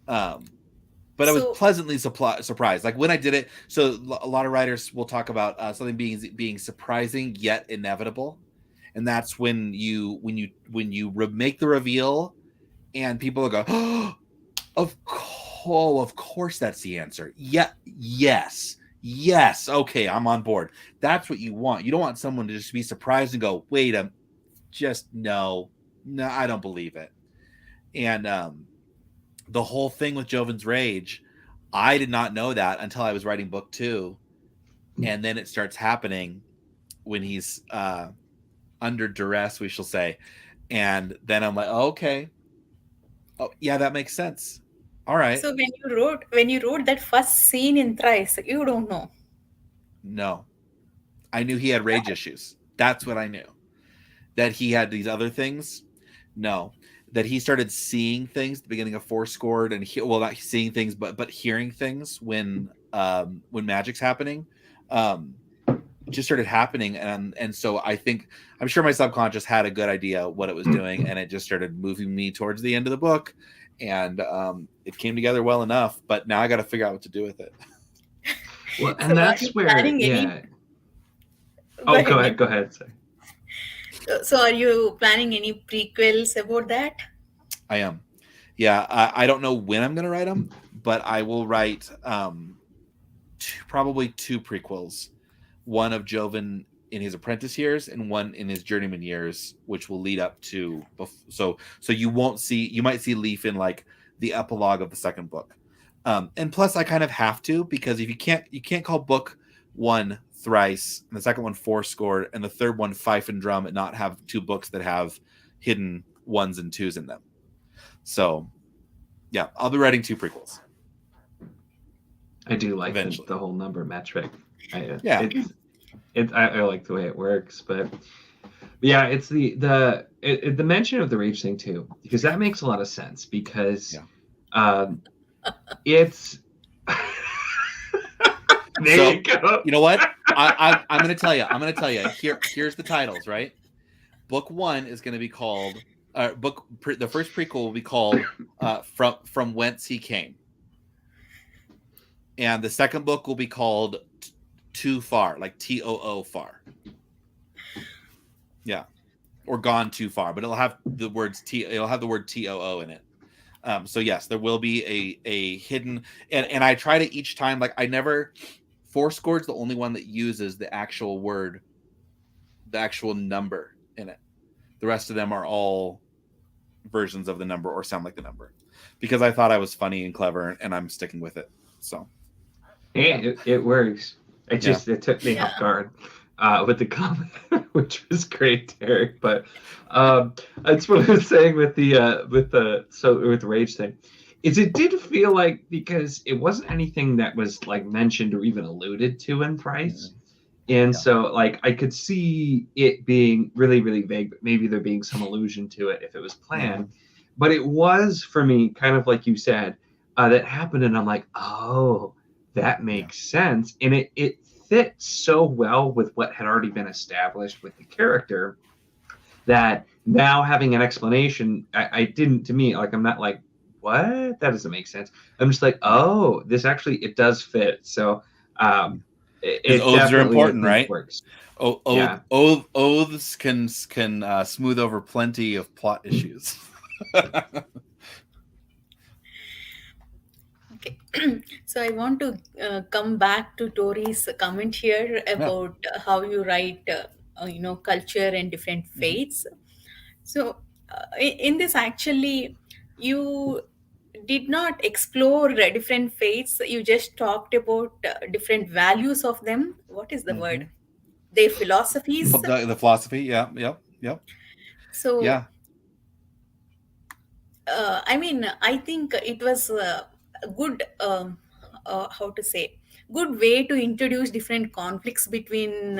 Speaker 2: Um, but I was
Speaker 1: So,
Speaker 2: pleasantly surprised. Like when I did it, so a lot of writers will talk about something being surprising yet inevitable, and that's when you make the reveal, and people will go, "Oh, of course, that's the answer. Yeah, yes, okay, I'm on board." That's what you want. You don't want someone to just be surprised and go, "Wait a, just no, I don't believe it." And the whole thing with Joven's Rage, I did not know that until I was writing book 2, and then it starts happening when he's under duress, we shall say, and then I'm like, oh, okay, oh yeah, that makes sense. All right,
Speaker 1: so when you wrote that first scene in Thrice, you don't know.
Speaker 2: no, I knew he had rage issues. That's what I knew. That he had these other things, no. That he started seeing things at the beginning of Four-Scored, and well, not seeing things, but hearing things when magic's happening. Um, just started happening, and so I'm sure my subconscious had a good idea what it was doing, and it just started moving me towards the end of the book, and it came together well enough. But now I got to figure out what to do with it.
Speaker 3: Well,
Speaker 1: So
Speaker 3: and
Speaker 1: are you
Speaker 3: that's where,
Speaker 1: planning any?
Speaker 3: yeah.
Speaker 1: Go
Speaker 3: Oh,
Speaker 1: ahead, Nick.
Speaker 3: go ahead. Sorry.
Speaker 1: So are you planning any prequels about that?
Speaker 2: I am, yeah. I don't know when I'm going to write them, but I will write probably 2 prequels, one of Joven in his apprentice years and one in his journeyman years, which will lead up to so you might see Leaf in like the epilogue of the second book. And plus I kind of have to, because if you can't call book 1 Thrice and the second one Four-Scored and the third one Fife and Drum and not have 2 books that have hidden 1s and 2s in them. So yeah, I'll be writing 2 prequels
Speaker 3: I do like
Speaker 2: eventually.
Speaker 3: the whole number metric.
Speaker 2: Yeah.
Speaker 3: I like the way it works, but yeah, it's the mention of the rage thing too, because that makes a lot of sense because
Speaker 2: Yeah.
Speaker 3: um, it's there
Speaker 2: So
Speaker 3: you go.
Speaker 2: you know what? I'm going to tell you. I'm going to tell you. Here's the titles. Right. Book 1 is going to be called the first prequel will be called from Whence He Came, and the second book will be called Too Far, like TOO far. Yeah, or Gone Too Far, but it'll have the word TOO in it. So yes, there will be a hidden, and I try to each time, like I never. Four-Scored's the only one that uses the actual word, the actual number in it. The rest of them are all versions of the number or sound like the number, because I thought I was funny and clever, and I'm sticking with it. So
Speaker 3: Yeah,
Speaker 2: yeah,
Speaker 3: it works. It took me off
Speaker 1: Yeah.
Speaker 3: guard with the comment, which was great, Derek. But that's what I was saying with the rage thing. Is it did feel like, because it wasn't anything that was like mentioned or even alluded to in Thrice. And so like I could see it being really, really vague, but maybe there being some allusion to it if it was planned. But it was, for me, kind of like you said, that happened, and I'm like, oh, that makes sense. And it fits so well with what had already been established with the character, that now having an explanation, I didn't, to me, like I'm not like, what? That doesn't make sense. I'm just like, oh, this actually, it does fit. So
Speaker 2: because
Speaker 3: it
Speaker 2: oaths are
Speaker 3: definitely, I
Speaker 2: important,
Speaker 3: think,
Speaker 2: right?
Speaker 3: works. Yeah.
Speaker 2: Oaths can smooth over plenty of plot issues.
Speaker 1: Okay. So I want to come back to Tori's comment here
Speaker 2: Yeah.
Speaker 1: about how you write, culture and different
Speaker 2: Mm-hmm.
Speaker 1: faiths. So in this, actually, you did not explore different faiths. You just talked about different values of them. What is the
Speaker 2: Mm-hmm.
Speaker 1: word? Their philosophies.
Speaker 2: The philosophy, yeah, yep,
Speaker 1: So
Speaker 2: yeah.
Speaker 1: I mean, I think it was a good, how to say, good way to introduce different conflicts between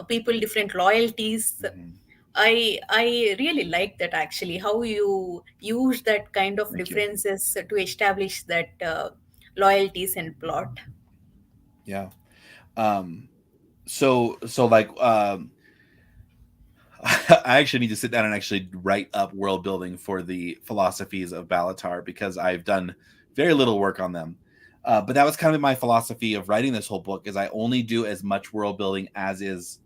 Speaker 1: people, different loyalties.
Speaker 2: Mm-hmm.
Speaker 1: I really like that, actually, how you use that kind of
Speaker 2: Thank you.
Speaker 1: differences to establish that loyalties and plot.
Speaker 2: Yeah. So like I actually need to sit down and actually write up world building for the philosophies of Balatar, because I've done very little work on them. But that was kind of my philosophy of writing this whole book, is I only do as much world building as is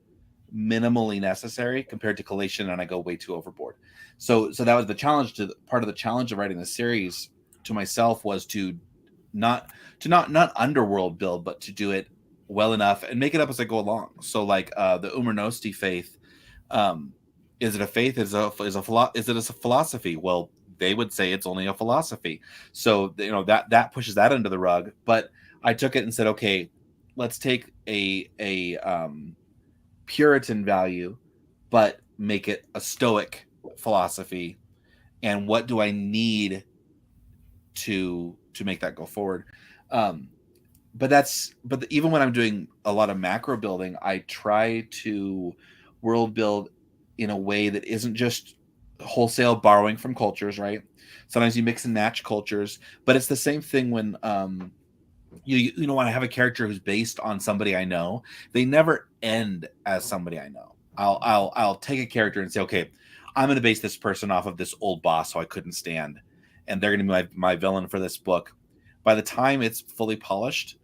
Speaker 2: minimally necessary compared to collation, and I go way too overboard. So that was the challenge. Part of the challenge of writing the series to myself was to not underworld build, but to do it well enough and make it up as I go along. So like the Umernosti faith, is it a faith? Is it a philosophy? Well, they would say it's only a philosophy. So that pushes that under the rug. But I took it and said, okay, let's take a Puritan value, but make it a Stoic philosophy. And what do I need to make that go forward? But even when I'm doing a lot of macro building, I try to world build in a way that isn't just wholesale borrowing from cultures, right? Sometimes you mix and match cultures, but it's the same thing when you know, when I have a character who's based on somebody I know, they never end as somebody I know. I'll take a character and say, okay, I'm going to base this person off of this old boss who I couldn't stand, and they're going to be my villain for this book. By the time it's fully polished,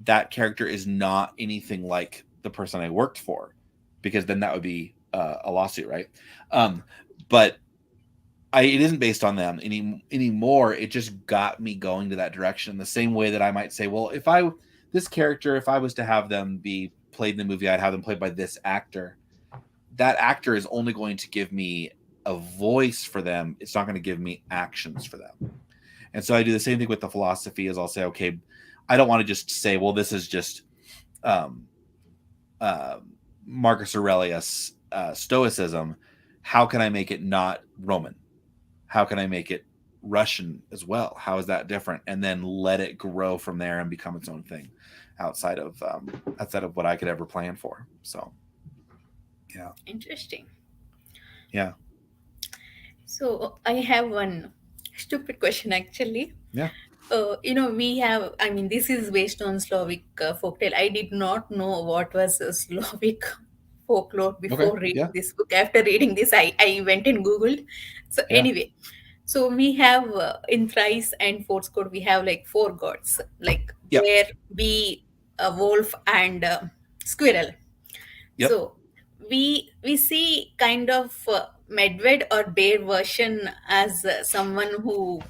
Speaker 2: that character is not anything like the person I worked for, because then that would be a lawsuit, right? But it isn't based on them anymore. It just got me going to that direction. The same way that I might say, well, if I was to have them be played in the movie, I'd have them played by this actor. That actor is only going to give me a voice for them. It's not going to give me actions for them. And so I do the same thing with the philosophy. Is I'll say, okay, I don't want to just say, well, this is just Marcus Aurelius Stoicism. How can I make it not Roman? How can I make it Russian as well? How is that different? And then let it grow from there and become its own thing, outside of what I could ever plan for. So, yeah,
Speaker 1: Interesting.
Speaker 2: yeah,
Speaker 1: So I have one stupid question actually.
Speaker 2: yeah.
Speaker 1: We have, I mean, this is based on Slavic folktale. I did not know what was Slavic folklore
Speaker 2: Okay,
Speaker 1: before reading
Speaker 2: yeah,
Speaker 1: this book. After reading this, I went and Googled. So,
Speaker 2: yeah,
Speaker 1: anyway, so we have in Thrice and Four-Scored, we have like four gods, like
Speaker 2: yep,
Speaker 1: bear, bee, a wolf, and squirrel.
Speaker 2: yep.
Speaker 1: So we see kind of Medved or bear version as someone who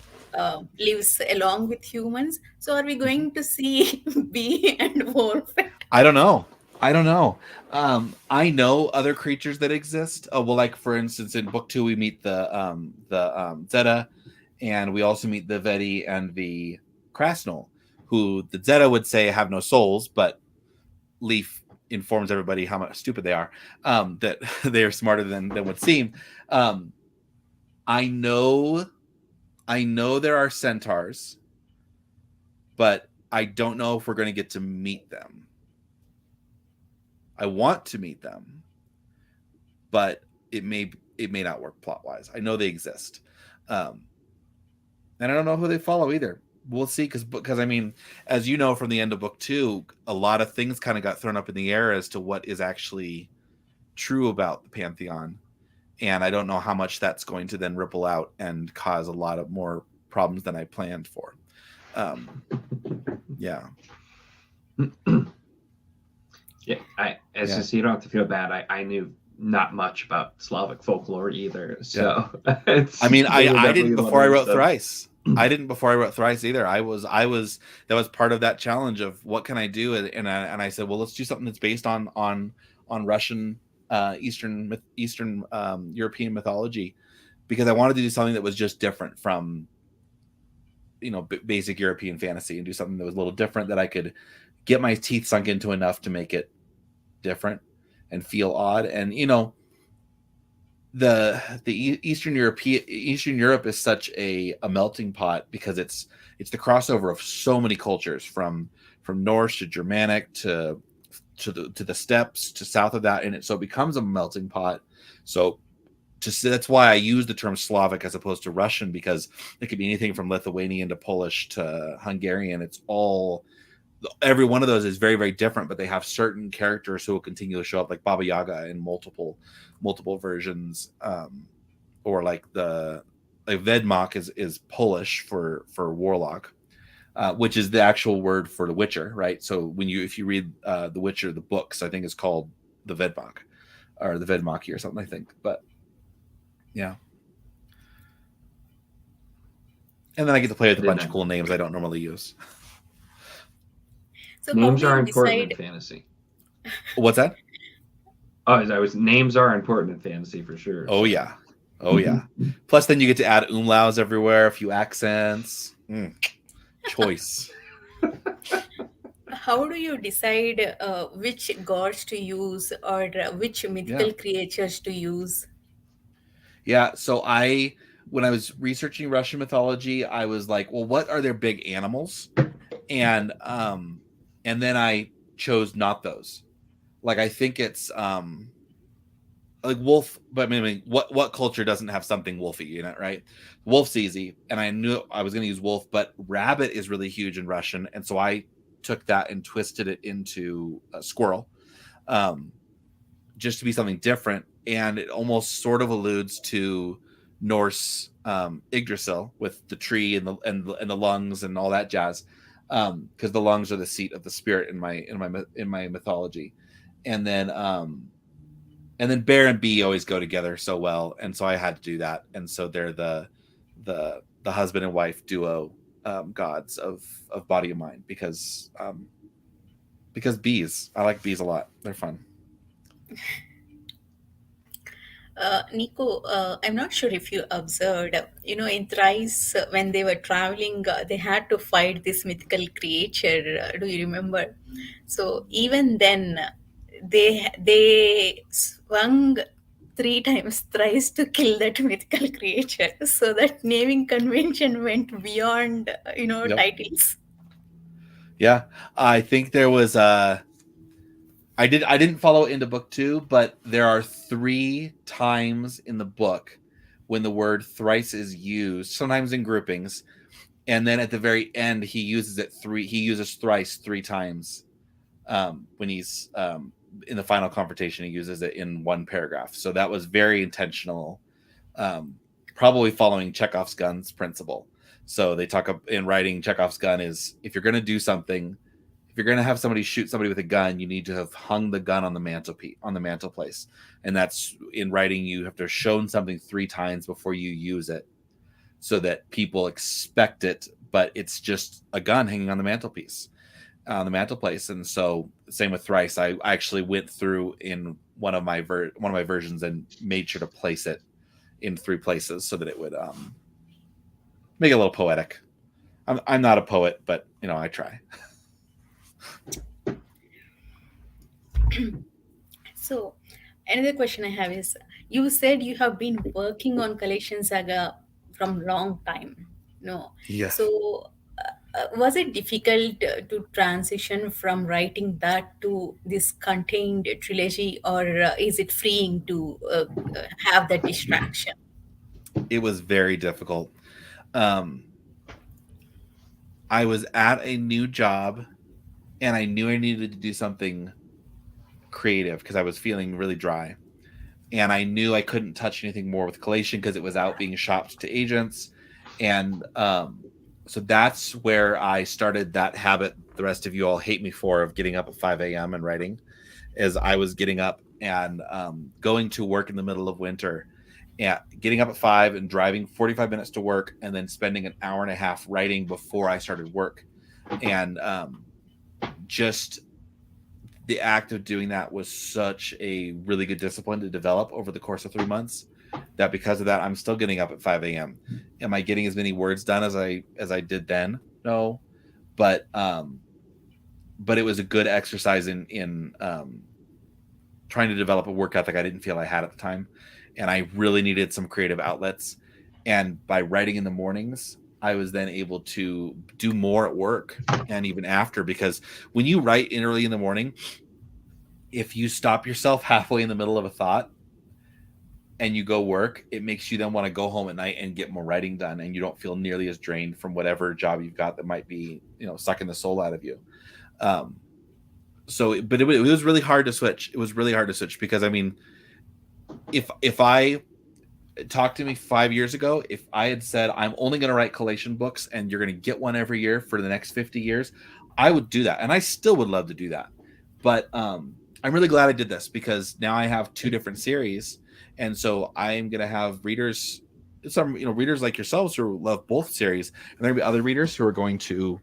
Speaker 1: lives along with humans. So are we
Speaker 2: Mhm.
Speaker 1: going to see bee and wolf?
Speaker 2: I don't know. I don't know. I know other creatures that exist. Oh, well, like for instance, in book 2, we meet the Zeta, and we also meet the Vedi and the Krasnal, who the Zeta would say have no souls, but Leaf informs everybody how much stupid they are. That they are smarter than would seem. Um, I know, there are centaurs, but I don't know if we're going to get to meet them. I want to meet them, but it may not work plot wise. I know they exist, um, and I don't know who they follow either. We'll see, because I mean, as you know from the end of book 2, a lot of things kind of got thrown up in the air as to what is actually true about the pantheon, and I don't know how much that's going to then ripple out and cause a lot of more problems than I planned for. Yeah,
Speaker 3: Yeah, as
Speaker 2: yeah.
Speaker 3: you see, you don't have to feel bad. I knew not much about Slavic folklore either,
Speaker 2: Yeah.
Speaker 3: so it's
Speaker 2: I mean,
Speaker 3: those are
Speaker 2: I
Speaker 3: definitely
Speaker 2: didn't
Speaker 3: the
Speaker 2: before I
Speaker 3: learning
Speaker 2: wrote
Speaker 3: stuff.
Speaker 2: Thrice. I didn't before I wrote Thrice either. I was that was part of that challenge of what can I do, and I said, well, let's do something that's based on Russian, Eastern European mythology, because I wanted to do something that was just different from basic European fantasy, and do something that was a little different, that I could get my teeth sunk into enough to make it different and feel odd. And the Eastern Europe is such a melting pot, because it's the crossover of so many cultures, from Norse to Germanic to the steppes to south of that, and so it becomes a melting pot. So that's why I use the term Slavic as opposed to Russian, because it could be anything from Lithuanian to Polish to Hungarian. It's all every one of those is very, very different, but they have certain characters who will continue to show up, like Baba Yaga in multiple versions, or like Vedmak is Polish for warlock, which is the actual word for the Witcher, right? So if you read the Witcher, the books, I think it's called the Vedmak or the Vedmaki or something, I think. But yeah. And then I get to play with
Speaker 3: I
Speaker 2: a
Speaker 3: did
Speaker 2: bunch of
Speaker 3: not
Speaker 2: cool
Speaker 3: know.
Speaker 2: names I don't normally use.
Speaker 1: So how
Speaker 3: Names
Speaker 1: do
Speaker 3: are
Speaker 1: you
Speaker 3: important in
Speaker 1: decide?
Speaker 3: fantasy.
Speaker 2: What's that?
Speaker 3: Oh, names are important in fantasy for sure.
Speaker 2: Oh
Speaker 3: So.
Speaker 2: yeah. Oh yeah. Plus then you get to add umlauts everywhere, a few accents. Choice.
Speaker 1: How do you decide which gods to use or which
Speaker 2: Yeah.
Speaker 1: mythical creatures to use?
Speaker 2: Yeah. So when I was researching Russian mythology, I was like, well, what are their big animals? And then I chose not those. Like I think it's like wolf, but I mean, what culture doesn't have something wolfy in it, right? Wolf's easy, and I knew I was going to use wolf, but rabbit is really huge in Russian, and so I took that and twisted it into a squirrel, um, just to be something different, and it almost sort of alludes to Norse Yggdrasil with the tree and the lungs and all that jazz, because the lungs are the seat of the spirit in my mythology, and then bear and bee always go together so well, and so I had to do that, and so they're the husband and wife duo, gods of body and mind, because bees, I like bees a lot, they're fun.
Speaker 1: Nico, I'm not sure if you observed, in Thrice, when they were traveling, they had to fight this mythical creature. Do you remember? So even then, they swung three times thrice to kill that mythical creature. So that naming convention went beyond,
Speaker 2: Yep.
Speaker 1: titles.
Speaker 2: Yeah, I think there was I didn't follow into book 2, but there are 3 times in the book when the word thrice is used, sometimes in groupings, and then at the very end he uses thrice 3 times, when he's in the final confrontation. He uses it in one paragraph, so that was very intentional, probably following Chekhov's gun's principle. So they talk in writing, Chekhov's gun is, if you're going to do something, if you're going to have somebody shoot somebody with a gun, you need to have hung the gun on the mantelpiece, and that's in writing. You have to have shown something 3 times before you use it, so that people expect it, but it's just a gun hanging on the mantelpiece. And so same with thrice. I actually went through in one of my versions and made sure to place it in 3 places so that it would make it a little poetic. I'm not a poet, but I try.
Speaker 1: So, another question I have is, you said you have been working on Collection Saga from long time. No.
Speaker 2: Yeah.
Speaker 1: So, was it difficult to transition from writing that to this contained trilogy, or is it freeing to have that distraction?
Speaker 2: It was very difficult. Um, I was at a new job, and I knew I needed to do something creative because I was feeling really dry. And I knew I couldn't touch anything more with collation because it was out being shopped to agents. And so that's where I started that habit the rest of you all hate me for, of getting up at 5 a.m. and writing. As I was getting up and going to work in the middle of winter, and getting up at 5 and driving 45 minutes to work, and then spending an hour and a half writing before I started work. And just the act of doing that was such a really good discipline to develop over the course of 3 months, that because of that, I'm still getting up at 5 a.m. Am I getting as many words done as I did then? No, but it was a good exercise in trying to develop a work ethic I didn't feel I had at the time, and I really needed some creative outlets. And by writing in the mornings, I was then able to do more at work and even after, because when you write in early in the morning, if you stop yourself halfway in the middle of a thought and you go work, it makes you then want to go home at night and get more writing done, and you don't feel nearly as drained from whatever job you've got that might be, sucking the soul out of you. So, but it was really hard to switch. It was really hard to switch because, I mean, if I talked to me 5 years ago, if I had said I'm only going to write collation books and you're going to get one every year for the next 50 years, I would do that, and I still would love to do that. But I'm really glad I did this because now I have 2 different series, and so I'm going to have readers, some readers like yourselves who love both series, and there will be other readers who are going to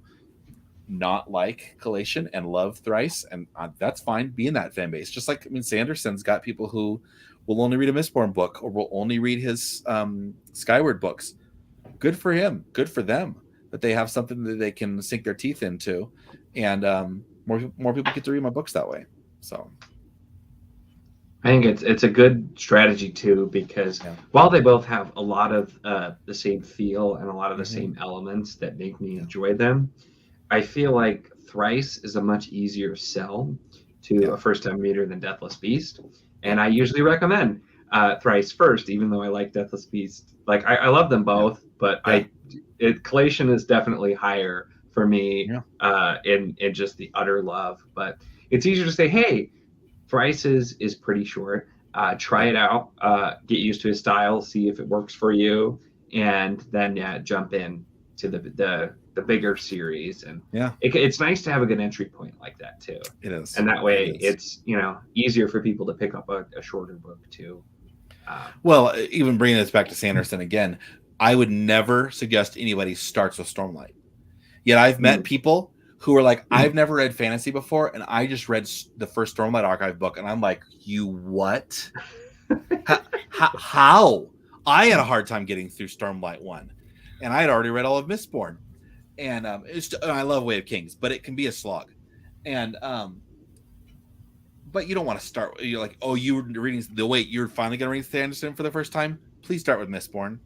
Speaker 2: not like collation and love Thrice, and that's fine. Be in that fan base. Just like, I mean, Sanderson's got people who will only read a Mistborn book or will only read his Skyward books. Good for him. Good for them that they have something that they can sink their teeth into, and more people get to read my books that way. So
Speaker 3: I think it's a good strategy too, because while they both have a lot of the same feel and a lot of the same elements that make me enjoy them, I feel like Thrice is a much easier sell to a first-time reader than Deathless Beast. And I usually recommend Thrice first, even though I like Deathless Beast. Like, I love them both, but collation is definitely higher for me in just the utter love. But it's easier to say, hey, Thrice is pretty short. Try it out. Get used to his style. See if it works for you. And then jump in to the bigger series, and it's nice to have a good entry point like that too.
Speaker 2: It is,
Speaker 3: and that way it's easier for people to pick up a shorter book too.
Speaker 2: Well, even bringing this back to Sanderson again, I would never suggest anybody starts with Stormlight. Yet I've met people who are like, I've never read fantasy before, and I just read the first Stormlight Archive book, and I'm like, you what? How? I had a hard time getting through Stormlight 1, and I had already read all of Mistborn. And I love Way of Kings, but it can be a slog. And but you don't want to start. You're like, oh, you're reading you're finally going to read Sanderson for the first time. Please start with Mistborn,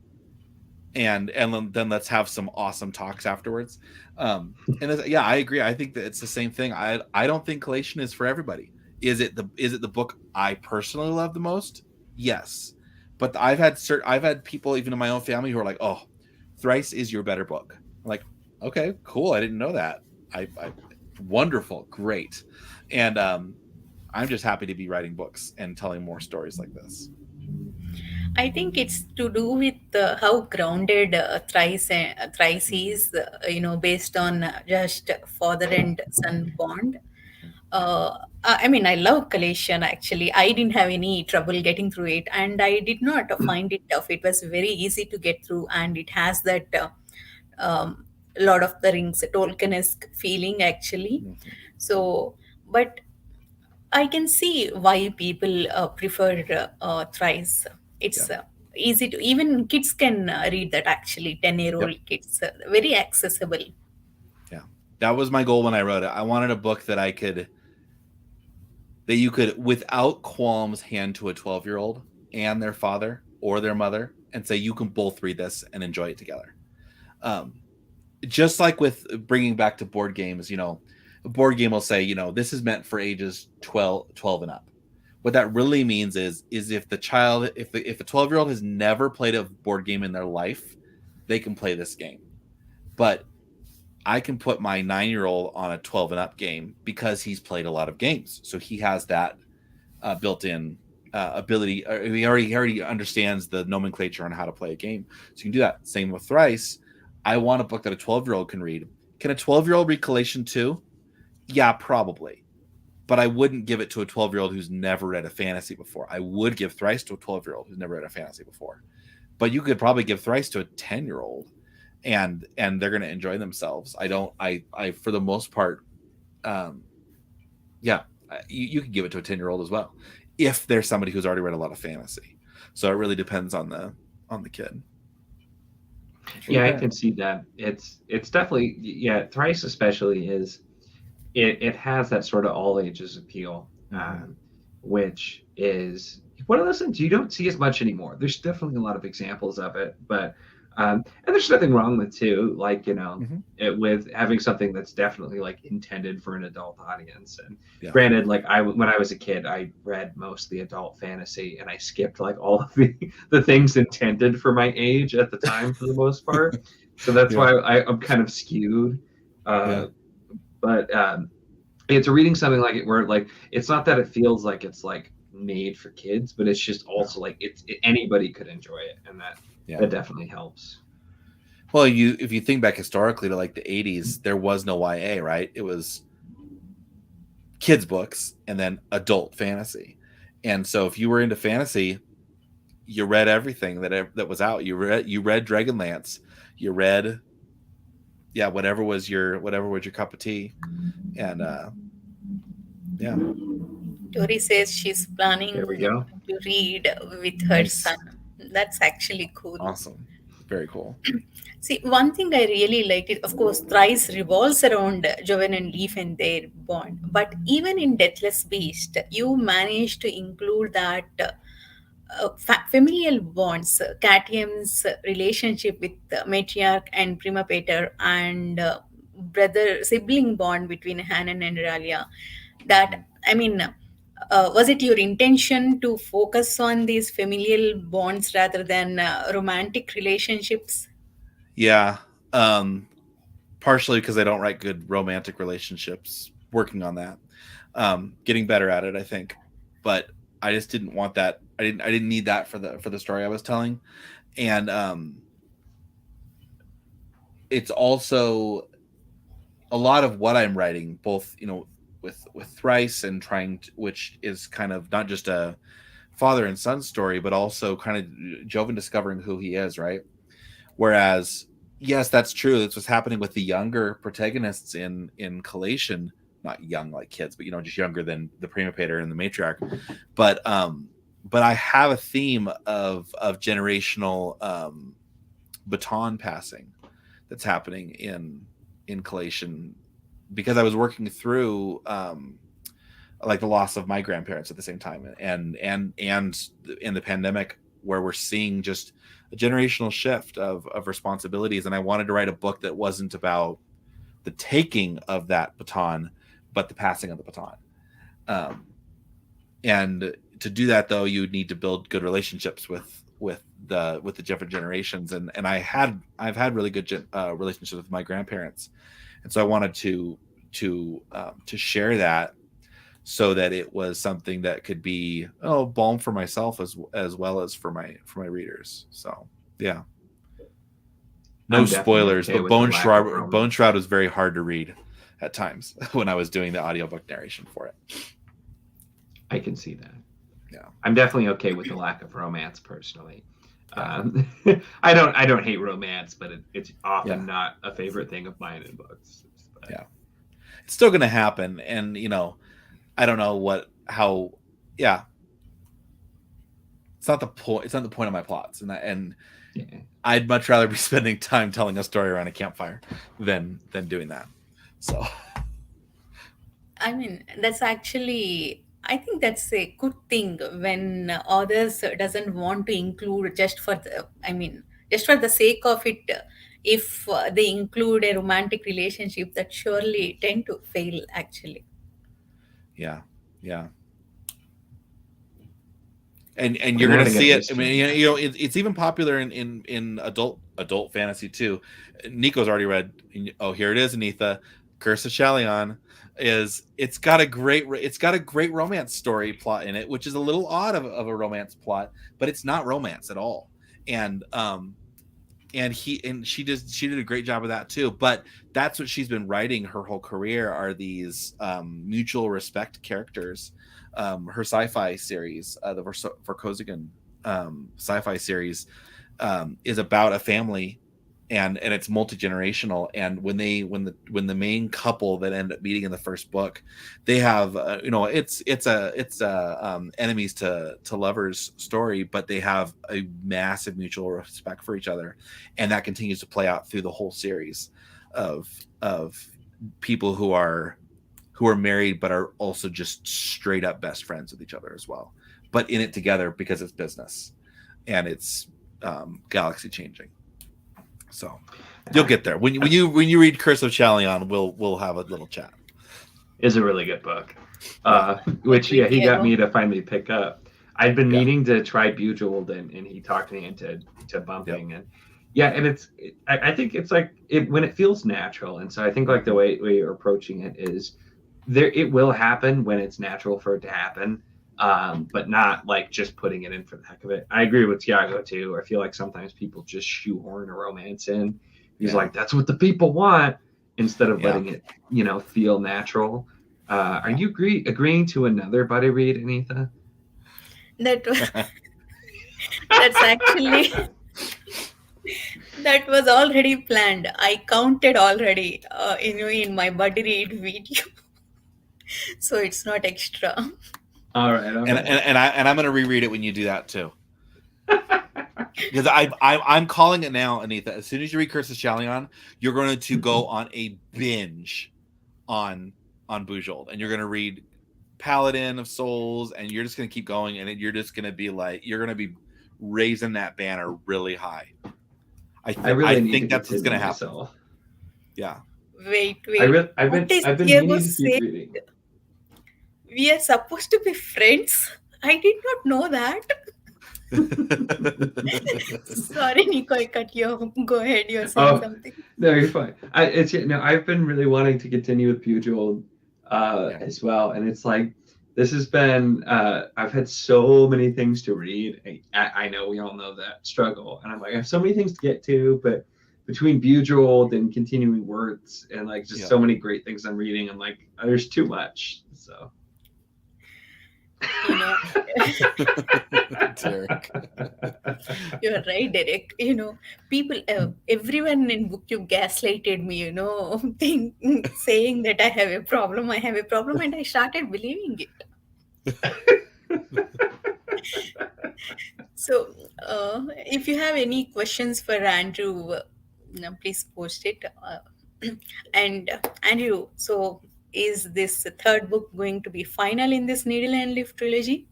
Speaker 2: and then let's have some awesome talks afterwards. And I agree. I think that it's the same thing. I don't think collation is for everybody. Is it the book I personally love the most? Yes, but I've had people even in my own family who are like, oh, Thrice is your better book. I'm like, okay, cool. I didn't know that. I wonderful, great, and I'm just happy to be writing books and telling more stories like this.
Speaker 1: I think it's to do with how grounded Thrice is, based on just father and son bond. I mean, I love collation actually. I didn't have any trouble getting through it, and I did not find it tough. It was very easy to get through, and it has that Lord of the Rings Tolkien-esque feeling actually. So, but I can see why people prefer Thrice. It's easy to, even kids can read that actually. 10-year-old kids, very accessible.
Speaker 2: Yeah, that was my goal when I wrote it. I wanted a book that you could without qualms hand to a 12-year-old and their father or their mother and say, you can both read this and enjoy it together. Just like with bringing back to board games, a board game will say, this is meant for ages 12 and up. What that really means is if the 12-year-old has never played a board game in their life, they can play this game. But I can put my 9-year-old on a 12 and up game because he's played a lot of games. So he has that built-in ability. He already understands the nomenclature on how to play a game. So you can do that. Same with Thrice. I want a book that a 12-year-old can read. Can a 12-year-old read collation too? Yeah, probably. But I wouldn't give it to a 12-year-old who's never read a fantasy before. I would give Thrice to a 12-year-old who's never read a fantasy before. But you could probably give Thrice to a 10-year-old and they're going to enjoy themselves. I for the most part, you can give it to a 10-year-old as well if there's somebody who's already read a lot of fantasy. So it really depends on the kid.
Speaker 3: Yeah, I can see that. It's definitely, Thrice especially is, it has that sort of all ages appeal, which is one of those things you don't see as much anymore. There's definitely a lot of examples of it, but and there's nothing wrong with too, like with having something that's definitely like intended for an adult audience. And granted, like when I was a kid, I read mostly adult fantasy, and I skipped like all of the things intended for my age at the time for the most part. So that's why I'm kind of skewed. But it's reading something like it where like it's not that it feels like it's like made for kids, but it's just also like anybody could enjoy it, and that definitely helps.
Speaker 2: Well, if you think back historically to like the 80s, there was no YA, right? It was kids books and then adult fantasy. And so if you were into fantasy, you read everything that was out. You read Dragonlance, you read whatever was your cup of tea. And yeah.
Speaker 1: Tori says she's planning
Speaker 3: There we go.
Speaker 1: to read with her son. That's actually cool.
Speaker 2: Awesome. Very cool.
Speaker 1: See, one thing I really liked is, of course, Thrice revolves around Joven and Leaf and their bond. But even in Deathless Beast, you managed to include that familial bonds, Catium's relationship with Matriarch and Prima Pater, and brother sibling bond between Hanan and Ralia. That, I mean, was it your intention to focus on these familial bonds rather than romantic relationships?
Speaker 2: Yeah. Partially because I don't write good romantic relationships. Working on that. Getting better at it, I think. But I just didn't want that. I didn't need that for the story I was telling. And it's also a lot of what I'm writing, both, with Thrice and which is kind of not just a father and son story, but also kind of Joven discovering who he is, right? Whereas, yes, that's true. That's what's happening with the younger protagonists in Collation. Not young like kids, but just younger than the Prima Pater and the Matriarch. But I have a theme of generational baton passing that's happening in Collation, because I was working through like the loss of my grandparents at the same time, and in the pandemic, where we're seeing just a generational shift of responsibilities. And I wanted to write a book that wasn't about the taking of that baton, but the passing of the baton. And to do that, though, you need to build good relationships with the different generations. And I've had really good relationships with my grandparents, and so I wanted to share that, so that it was something that could be balm for myself as well as for my readers. So yeah. No spoilers, but Bone Shroud was very hard to read at times when I was doing the audiobook narration for it.
Speaker 3: I can see that.
Speaker 2: Yeah.
Speaker 3: I'm definitely okay with the lack of romance personally. I don't hate romance, but it's often not a favorite thing of mine in books. But.
Speaker 2: Yeah. It's still going to happen. And, I don't know how. It's not the point. It's not the point of my plots. And I'd much rather be spending time telling a story around a campfire than doing that. So,
Speaker 1: I mean, that's actually, I think that's a good thing when authors doesn't want to include just for the sake of it. If they include a romantic relationship, that surely tend to fail actually.
Speaker 2: Yeah. And you're going to see it. I mean, it's even popular in adult fantasy too. Niko's already read. Oh, here it is, Anitha. Curse of Chalion. It's got a great romance story plot in it, which is a little odd of a romance plot, but it's not romance at all. And she did a great job of that too. But that's what she's been writing her whole career, are these mutual respect characters. Her sci-fi series, the Vorkosigan sci-fi series, is about a family, and it's multi-generational. And when the main couple that end up meeting in the first book, they have it's a enemies to lovers story, but they have a massive mutual respect for each other, and that continues to play out through the whole series of people who are married but are also just straight up best friends with each other as well, but in it together because it's business and it's galaxy changing. So you'll get there when you read Curse of Chalion. We'll have a little chat.
Speaker 3: It's a really good book, which he got me to finally pick up. I'd been meaning to try Bejeweled, and he talked me into bumping. And I think it's like when it feels natural. And so I think like the way you're approaching it is it will happen when it's natural for it to happen, but not like just putting it in for the heck of it. I agree with Tiago too. I feel like sometimes people just shoehorn a romance in. He's like, that's what the people want, instead of letting it, feel natural. Are you agreeing to another buddy read, Anitha?
Speaker 1: That was, that's actually that was already planned. I counted already, in my buddy read video, so it's not extra.
Speaker 3: All right.
Speaker 2: And I'm going to reread it when you do that too. Because I'm calling it now, Anitha. As soon as you read Curse of Chalion, you're going to go on a binge on Bujold, and you're going to read Paladin of Souls, and you're just going to keep going, and you're just going to be like, you're going to be raising that banner really high. I think that's what's going to happen. Myself. Yeah.
Speaker 1: Wait.
Speaker 3: I've been meaning to keep reading.
Speaker 1: We are supposed to be friends. I did not know that. Sorry, Niko, I cut you off. Go ahead. You're saying something.
Speaker 3: No, you're fine. I've been really wanting to continue with Bujold as well, and it's like this has been. I've had so many things to read. I know we all know that struggle, and I'm like, I have so many things to get to, but between Bujold and continuing words and like just so many great things I'm reading, I'm like, there's too much. So.
Speaker 1: Derek. You're right, Derek. People, everyone in BookTube gaslighted me, saying that I have a problem, and I started believing it. So, if you have any questions for Andrew, please post it. And Andrew, so is this third book going to be final in this Needle and Leaf trilogy?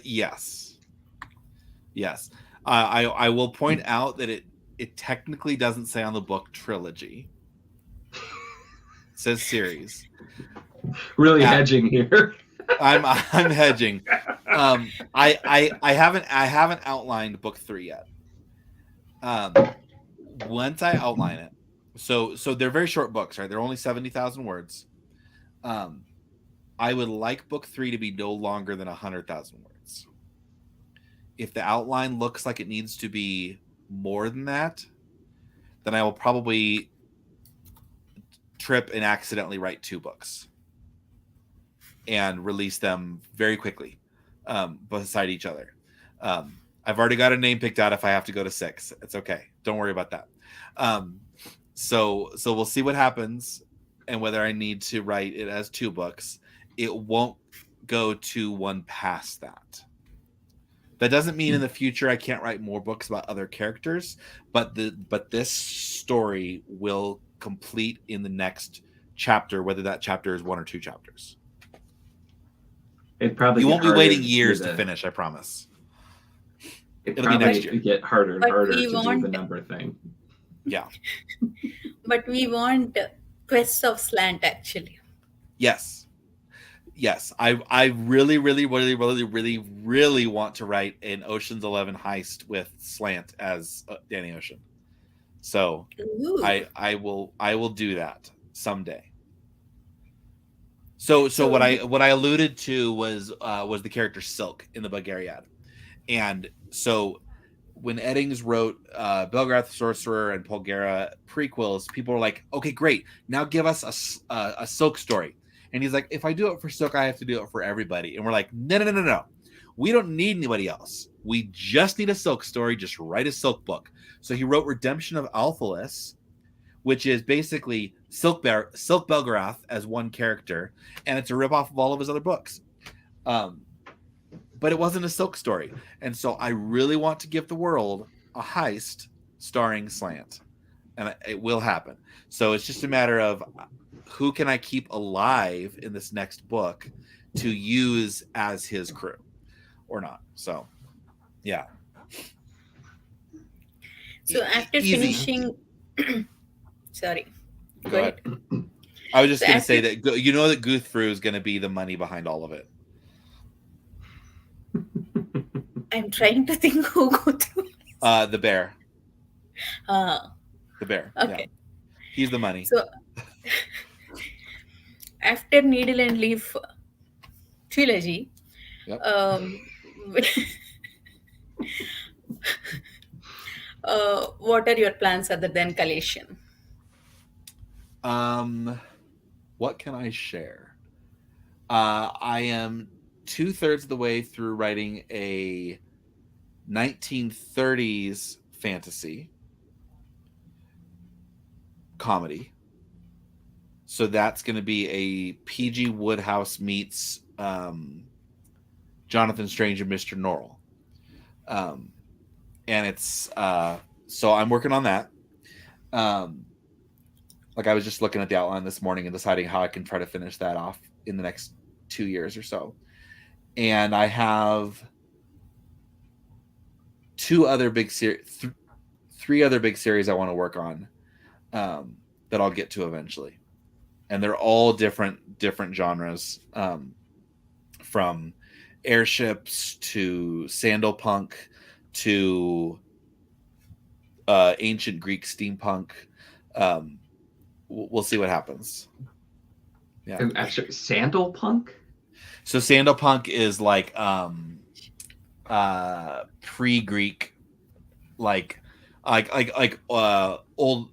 Speaker 2: Yes. I will point out that it technically doesn't say on the book trilogy. It says series.
Speaker 3: Really hedging here.
Speaker 2: I'm hedging. I haven't outlined book 3 yet. Once I outline it, so they're very short books, right? They're only 70,000 words. I would like book 3 to be no longer than 100,000 words. If the outline looks like it needs to be more than that, then I will probably trip and accidentally write 2 books and release them very quickly, beside each other. I've already got a name picked out. If I have to go to 6, it's okay. Don't worry about that. So we'll see what happens and whether I need to write it as 2 books. It won't go to 1 past that. That doesn't mean in the future I can't write more books about other characters, but this story will complete in the next chapter, whether that chapter is 1 or 2 chapters. You won't be waiting years to finish, I promise.
Speaker 3: It'll be next year. Get harder and harder to do the number thing.
Speaker 2: Yeah.
Speaker 1: But we want Quests of Slant, actually.
Speaker 2: Yes. I really, really, really, really, really, really want to write an Ocean's 11 heist with Slant as Danny Ocean. So I will do that someday. So what I alluded to was the character Silk in the Bulgariad. And so when Eddings wrote Belgarath the Sorcerer and Polgara prequels, people were like, okay, great. Now give us a Silk story. And he's like, if I do it for Silk, I have to do it for everybody. And we're like, no. We don't need anybody else. We just need a Silk story. Just write a Silk book. So he wrote Redemption of Alphalis, which is basically Silk Belgarath as one character. And it's a ripoff of all of his other books. But it wasn't a Silk story. And so I really want to give the world a heist starring Slant. And it will happen. So it's just a matter of who can I keep alive in this next book to use as his crew or not. So, yeah.
Speaker 1: So after finishing... Sorry.
Speaker 2: Go ahead. I was just going to say that, that Guthru is going to be the money behind all of it.
Speaker 1: I'm trying to think who Guthru is.
Speaker 2: The bear. The bear.
Speaker 1: Okay.
Speaker 2: Yeah. He's the money.
Speaker 1: So after Needle and Leaf trilogy,
Speaker 2: Yep.
Speaker 1: um, what are your plans other than collation?
Speaker 2: What can I share? I am 2/3 of the way through writing a 1930s fantasy comedy. So that's going to be a PG Woodhouse meets Jonathan Strange and Mr. Norrell. And it's so I'm working on that. Like I was just looking at the outline this morning and deciding how I can try to finish that off in the next 2 years or so. And I have three other big series I want to work on that I'll get to eventually. And they're all different genres, from airships to sandal punk to ancient Greek steampunk. We'll see what happens. Yeah.
Speaker 3: And actually, sandal punk.
Speaker 2: So sandal punk is like pre-Greek, like Old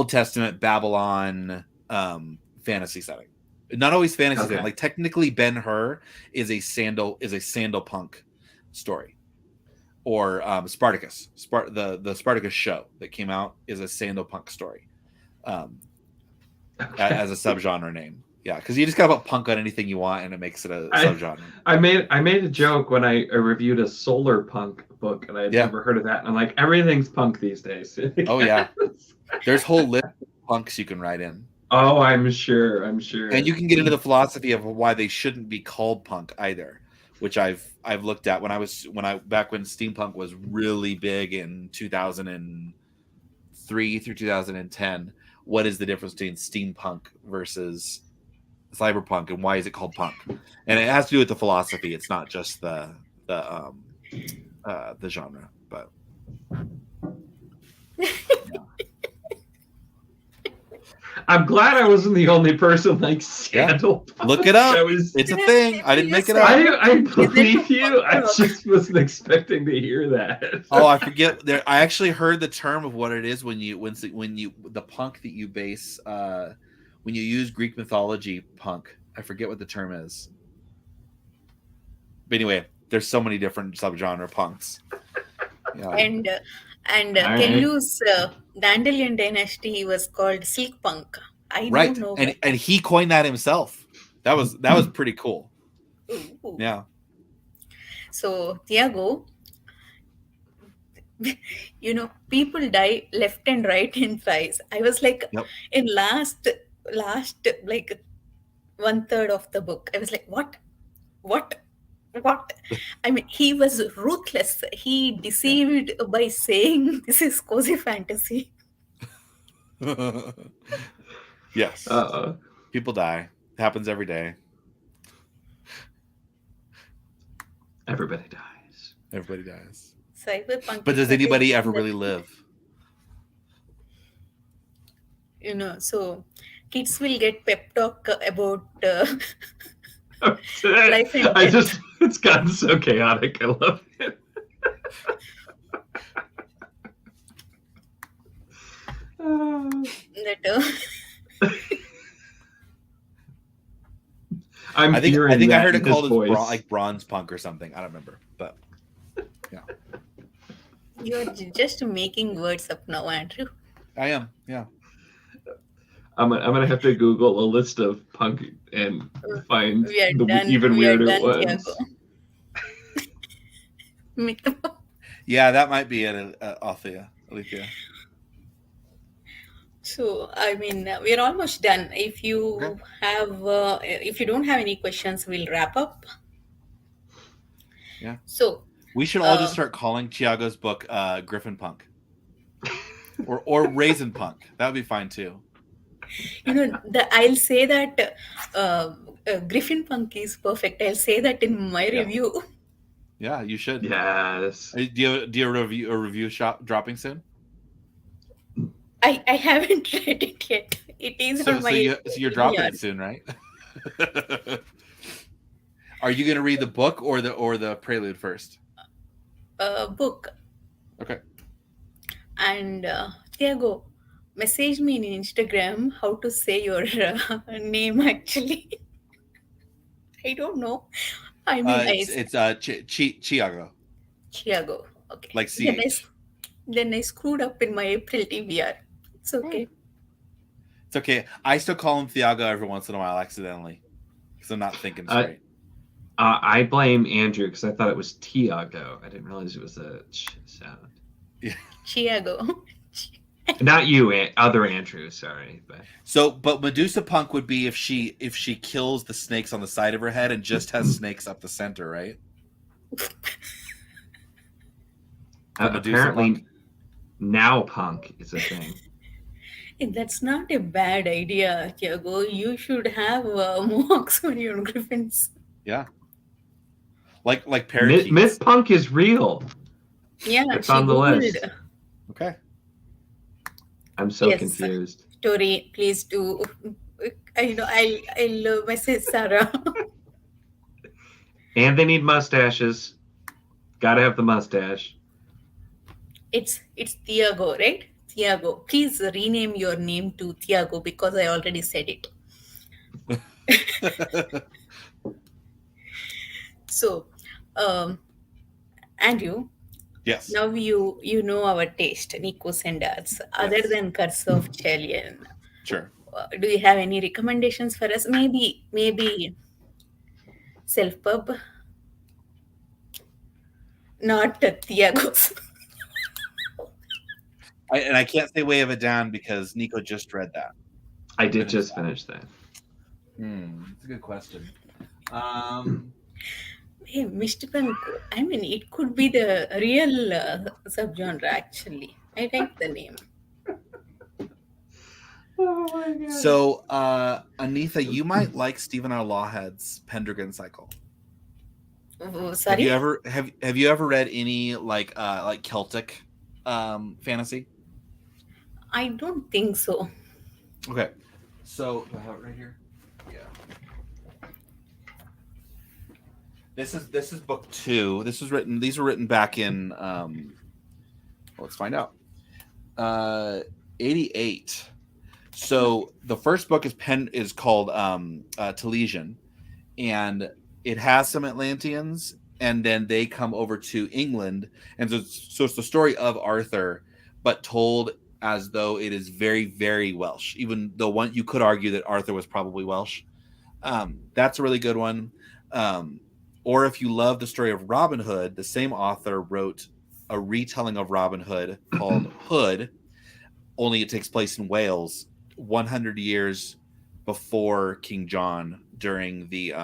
Speaker 2: Testament Babylon fantasy setting. Not always fantasy setting. Like technically Ben-Hur is a sandal punk story. Or Spartacus. The Spartacus show that came out is a sandal punk story. As a subgenre name. Yeah, because you just gotta put punk on anything you want and it makes it a subgenre.
Speaker 3: I made a joke when I reviewed a solar punk book and I'd never heard of that. And I'm like, everything's punk these days.
Speaker 2: Oh yeah. There's whole list of punks you can write in.
Speaker 3: Oh, I'm sure.
Speaker 2: And you can get into the philosophy of why they shouldn't be called punk either, which I've looked at back when steampunk was really big in 2003 through 2010. What is the difference between steampunk versus cyberpunk, and why is it called punk? And it has to do with the philosophy. It's not just the genre, but yeah.
Speaker 3: I'm glad I wasn't the only person like sandal punk.
Speaker 2: Look it up. It's a thing. I didn't make it up.
Speaker 3: I believe you. I just wasn't expecting to hear that.
Speaker 2: Oh, I forget. I actually heard the term of what it is when you the punk that you base when you use Greek mythology punk. I forget what the term is. But anyway, there's so many different subgenre punks. Yeah.
Speaker 1: And Kellu's Dandelion Dynasty was called Silk Punk. I don't know.
Speaker 2: And he coined that himself. That was pretty cool.
Speaker 1: Ooh.
Speaker 2: Yeah.
Speaker 1: So Tiago, people die left and right in Thrice. I was like, in last like 1/3 of the book, I was like, what? I mean, he was ruthless. He deceived by saying this is cozy fantasy.
Speaker 2: Yes. People die. It happens every day.
Speaker 3: Everybody dies.
Speaker 1: Cyberpunk.
Speaker 2: But does anybody ever really live?
Speaker 1: So kids will get pep talk about
Speaker 3: life and death. It's gotten so chaotic. I love it.
Speaker 2: I think I heard it called as bronze punk or something. I don't remember, but yeah.
Speaker 1: You're just making words up now, Andrew.
Speaker 2: I am, yeah.
Speaker 3: I'm gonna have to Google a list of punk and find even weirder ones.
Speaker 2: Yeah, that might be it, Althea.
Speaker 1: So, I mean, we're almost done. If you don't have any questions, we'll wrap up.
Speaker 2: Yeah.
Speaker 1: So
Speaker 2: we should all just start calling Tiago's book Griffin Punk, or Raisin Punk. That would be fine too.
Speaker 1: I'll say that Griffin Punk is perfect. I'll say that in my review.
Speaker 2: Yeah, you should.
Speaker 3: Yes.
Speaker 2: Do you have a review dropping soon?
Speaker 1: I haven't read it yet. It is on my.
Speaker 2: So you're dropping it soon, right? Are you going to read the book or the prelude first?
Speaker 1: Book.
Speaker 2: Okay.
Speaker 1: And Tiago, message me in Instagram how to say your name actually. I don't know. I mean,
Speaker 2: It's Chiago,
Speaker 1: Tiago. Okay.
Speaker 2: like CH.
Speaker 1: Then I screwed up in my April TBR. It's
Speaker 2: Right.
Speaker 1: okay.
Speaker 2: It's okay. I still call him Thiago every once in a while accidentally because I'm not thinking straight.
Speaker 3: I blame Andrew because I thought it was Tiago. I didn't realize it was a ch sound.
Speaker 2: Yeah.
Speaker 1: Tiago.
Speaker 3: Not you, other Andrew. Sorry,
Speaker 2: But Medusa Punk would be if she kills the snakes on the side of her head and just has snakes up the center, right?
Speaker 3: apparently Punk? Now Punk is a thing.
Speaker 1: That's not a bad idea, Tiago. You should have mohawks on your griffins.
Speaker 2: Yeah. Like parakeets.
Speaker 3: Myth Punk is real.
Speaker 1: Yeah,
Speaker 3: it's on the list.
Speaker 2: Okay.
Speaker 3: I'm so confused.
Speaker 1: Tori, please do. I'll message Sarah.
Speaker 3: And they need mustaches. Gotta have the mustache.
Speaker 1: It's Tiago, right? Tiago. Please rename your name to Tiago because I already said it. So, Andrew.
Speaker 2: Yes.
Speaker 1: Now you know our taste, Niko's and us. Other than Curse of Chelian,
Speaker 2: sure.
Speaker 1: Do you have any recommendations for us? Maybe Self Pub, not Tiago's.
Speaker 2: I can't say Way of a Down because Niko just read that.
Speaker 3: I did just finish that.
Speaker 2: That's a good question.
Speaker 1: Hey, Mr. Punk, I mean, it could be the real subgenre, actually. I like the name.
Speaker 3: Oh my God.
Speaker 2: So, Anitha, you might like Stephen R. Lawhead's Pendragon Cycle.
Speaker 1: Sorry?
Speaker 2: Have you ever read any like Celtic fantasy?
Speaker 1: I don't think so.
Speaker 2: Okay. So, do I have it right here? Yeah. This is book 2. These were written back in let's find out. 88. So the first book is called Talesian, and it has some Atlanteans, and then they come over to England, and so it's the story of Arthur, but told as though it is very, very Welsh, even though you could argue that Arthur was probably Welsh. That's a really good one. Or if you love the story of Robin Hood, the same author wrote a retelling of Robin Hood called Hood, only it takes place in Wales 100 years before King John during the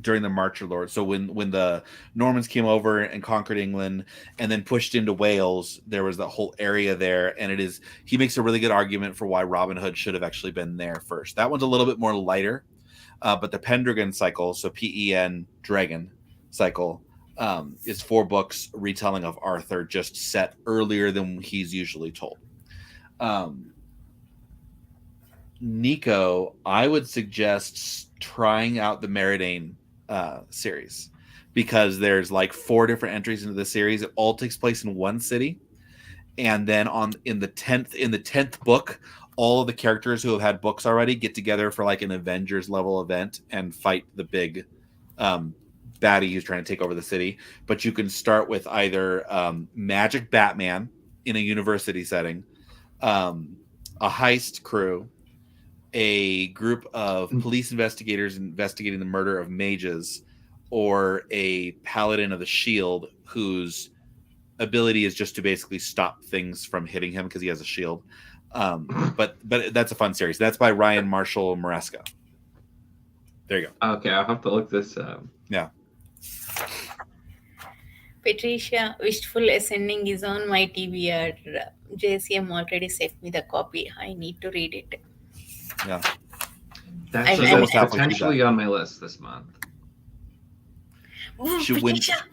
Speaker 2: March of Lord. So when the Normans came over and conquered England and then pushed into Wales, there was that whole area there, and he makes a really good argument for why Robin Hood should have actually been there first. That one's a little bit more lighter. But the Pendragon Cycle, so Pen Dragon Cycle, is 4 books retelling of Arthur, just set earlier than he's usually told. Niko, I would suggest trying out the Meredith series because there's like 4 different entries into the series. It all takes place in one city, and then in the 10th book, all of the characters who have had books already get together for like an Avengers level event and fight the big baddie who's trying to take over the city. But you can start with either Magic Batman in a university setting, a heist crew, a group of police investigators investigating the murder of mages, or a paladin of the shield whose ability is just to basically stop things from hitting him because he has a shield. But that's a fun series. That's by Ryan Marshall Maresca. There you
Speaker 3: go. Okay, I'll have to look this up.
Speaker 2: Yeah.
Speaker 1: Patricia, Wistful Ascending is on my TBR. JCM already sent me the copy. I need to read it.
Speaker 2: Yeah.
Speaker 3: That's potentially on my list this month.
Speaker 1: Oh, Patricia!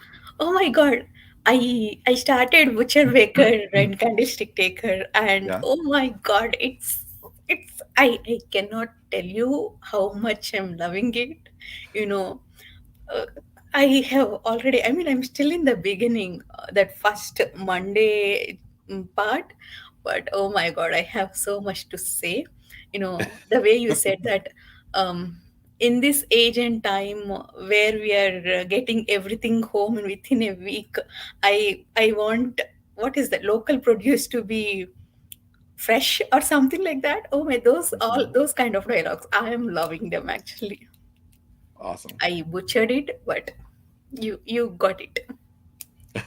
Speaker 1: Oh my God! I started Butcher Baker and Candlestick Taker, and oh my God, it's I cannot tell you how much I'm loving it. You know, uh, I have already, I mean, I'm still in the beginning, that first Monday part, but oh my God, I have so much to say. The way you said that, in this age and time where we are getting everything home within a week, I want, what is that, local produce to be fresh or something like that. Oh my, all
Speaker 3: Mhm.
Speaker 1: those kind of dialogues, I am loving them actually.
Speaker 2: Awesome.
Speaker 1: I butchered it, but you got it.
Speaker 2: You,
Speaker 3: I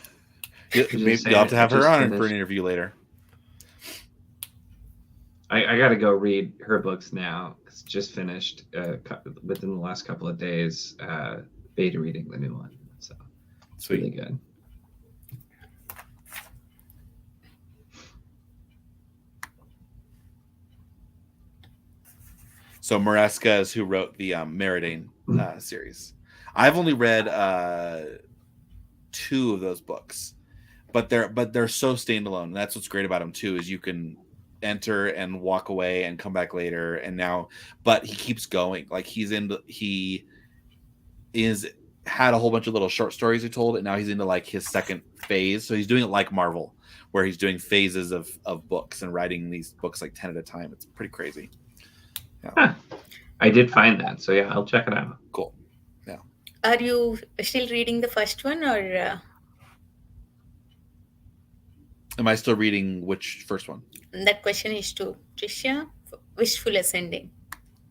Speaker 3: was just
Speaker 2: maybe you'll have
Speaker 3: saying,
Speaker 2: to
Speaker 3: I
Speaker 2: have her
Speaker 3: just
Speaker 2: on for an
Speaker 3: finished.
Speaker 2: interview later.
Speaker 3: I got to go read her books now. It's just finished within the last couple of days. Beta reading the new one, so it's
Speaker 2: Sweet.
Speaker 3: really good.
Speaker 2: So Maresca is who wrote the Meridane series. I've only read two of those books, but they're so standalone. And that's what's great about them too, is you can enter and walk away and come back later. And now, but he keeps going. Like he is had a whole bunch of little short stories he told, and now he's into like his second phase. So he's doing it like Marvel, where he's doing phases of books and writing these books like 10 at a time. It's pretty crazy. Yeah.
Speaker 3: Huh. I did find that, so yeah, I'll check it out.
Speaker 2: Cool. Yeah.
Speaker 1: Are you still reading the first one, or
Speaker 2: Am I still reading which first one?
Speaker 1: that question is to Tricia? Wishful Ascending.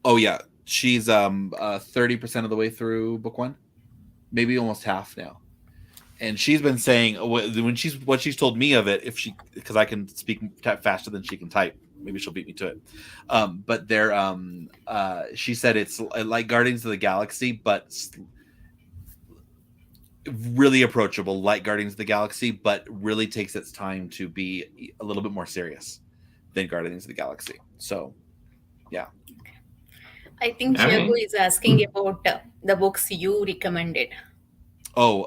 Speaker 2: Oh yeah, she's 30% of the way through book one, maybe almost half now. And she's been saying when she's what she's told me of it, if she because I can speak faster than she can type, maybe she'll beat me to it. But they're she said it's like Guardians of the Galaxy, but really approachable, like Guardians of the Galaxy, but really takes its time to be a little bit more serious than Guardians of the Galaxy. So yeah.
Speaker 1: I think
Speaker 3: All
Speaker 1: Chiago
Speaker 3: right.
Speaker 1: is asking about the books you recommended.
Speaker 2: Oh,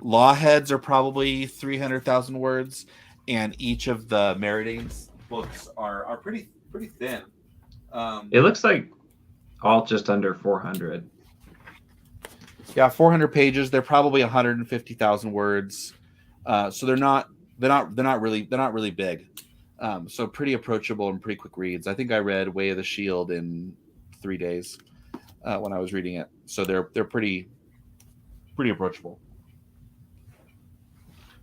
Speaker 2: Lawheads are probably 300,000 words, and each of the Meridane's books are pretty thin.
Speaker 3: It looks like all just under 400.
Speaker 2: Yeah, 400 pages. They're probably 150,000 words. So they're not really big. So pretty approachable and pretty quick reads. I think I read Way of the Shield in 3 days when I was reading it. So they're pretty approachable.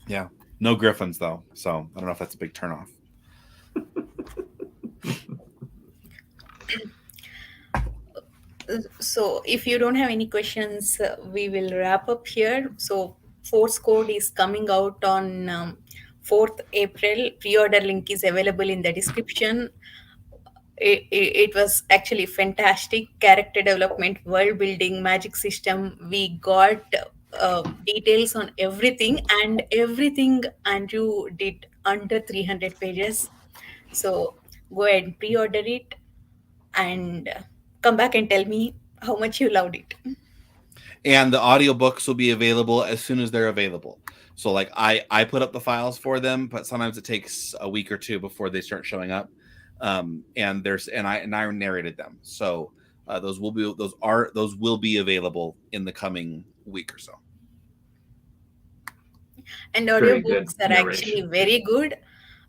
Speaker 2: Yeah. No griffins though, so I don't know if that's a big turnoff.
Speaker 1: So, if you don't have any questions, we will wrap up here. So, Force Code is coming out on 4th April. Pre-order link is available in the description. It was actually fantastic character development, world building, magic system. We got details on everything, and everything Andrew did under 300 pages. So, go ahead and pre-order it, and come back and tell me how much you loved it.
Speaker 2: And the audiobooks will be available as soon as they're available. So like I put up the files for them, but sometimes it takes a week or two before they start showing up. And I narrated them. So those will be available in the coming week or so.
Speaker 1: And
Speaker 3: Very good
Speaker 1: audiobooks are actually
Speaker 3: narration.
Speaker 1: very good.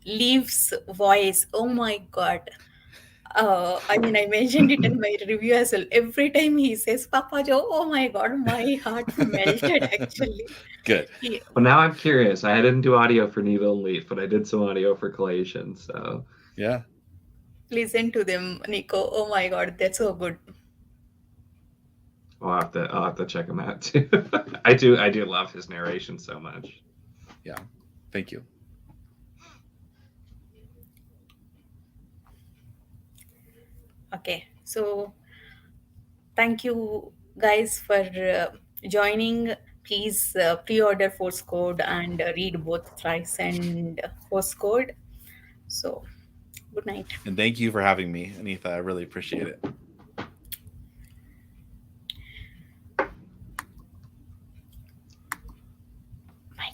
Speaker 1: Leaves voice, oh my God. I mean, I mentioned it in my review as well. Every time he says Papa Joe, oh my God, my heart melted actually.
Speaker 2: Good.
Speaker 1: He,
Speaker 3: Well, now I'm curious. I didn't do audio for Needle and Leaf, but I did some audio for Collation. So
Speaker 2: Yeah.
Speaker 1: listen to them, Nico. Oh my God, that's so good.
Speaker 3: I'll have to check him out too. I do love his narration so much.
Speaker 2: Yeah. Thank you.
Speaker 1: Okay, so thank you guys for joining. Please pre-order Force Code and read both Thrice and Four-Scored. So, good night.
Speaker 2: And thank you for having me, Anita. I really appreciate it.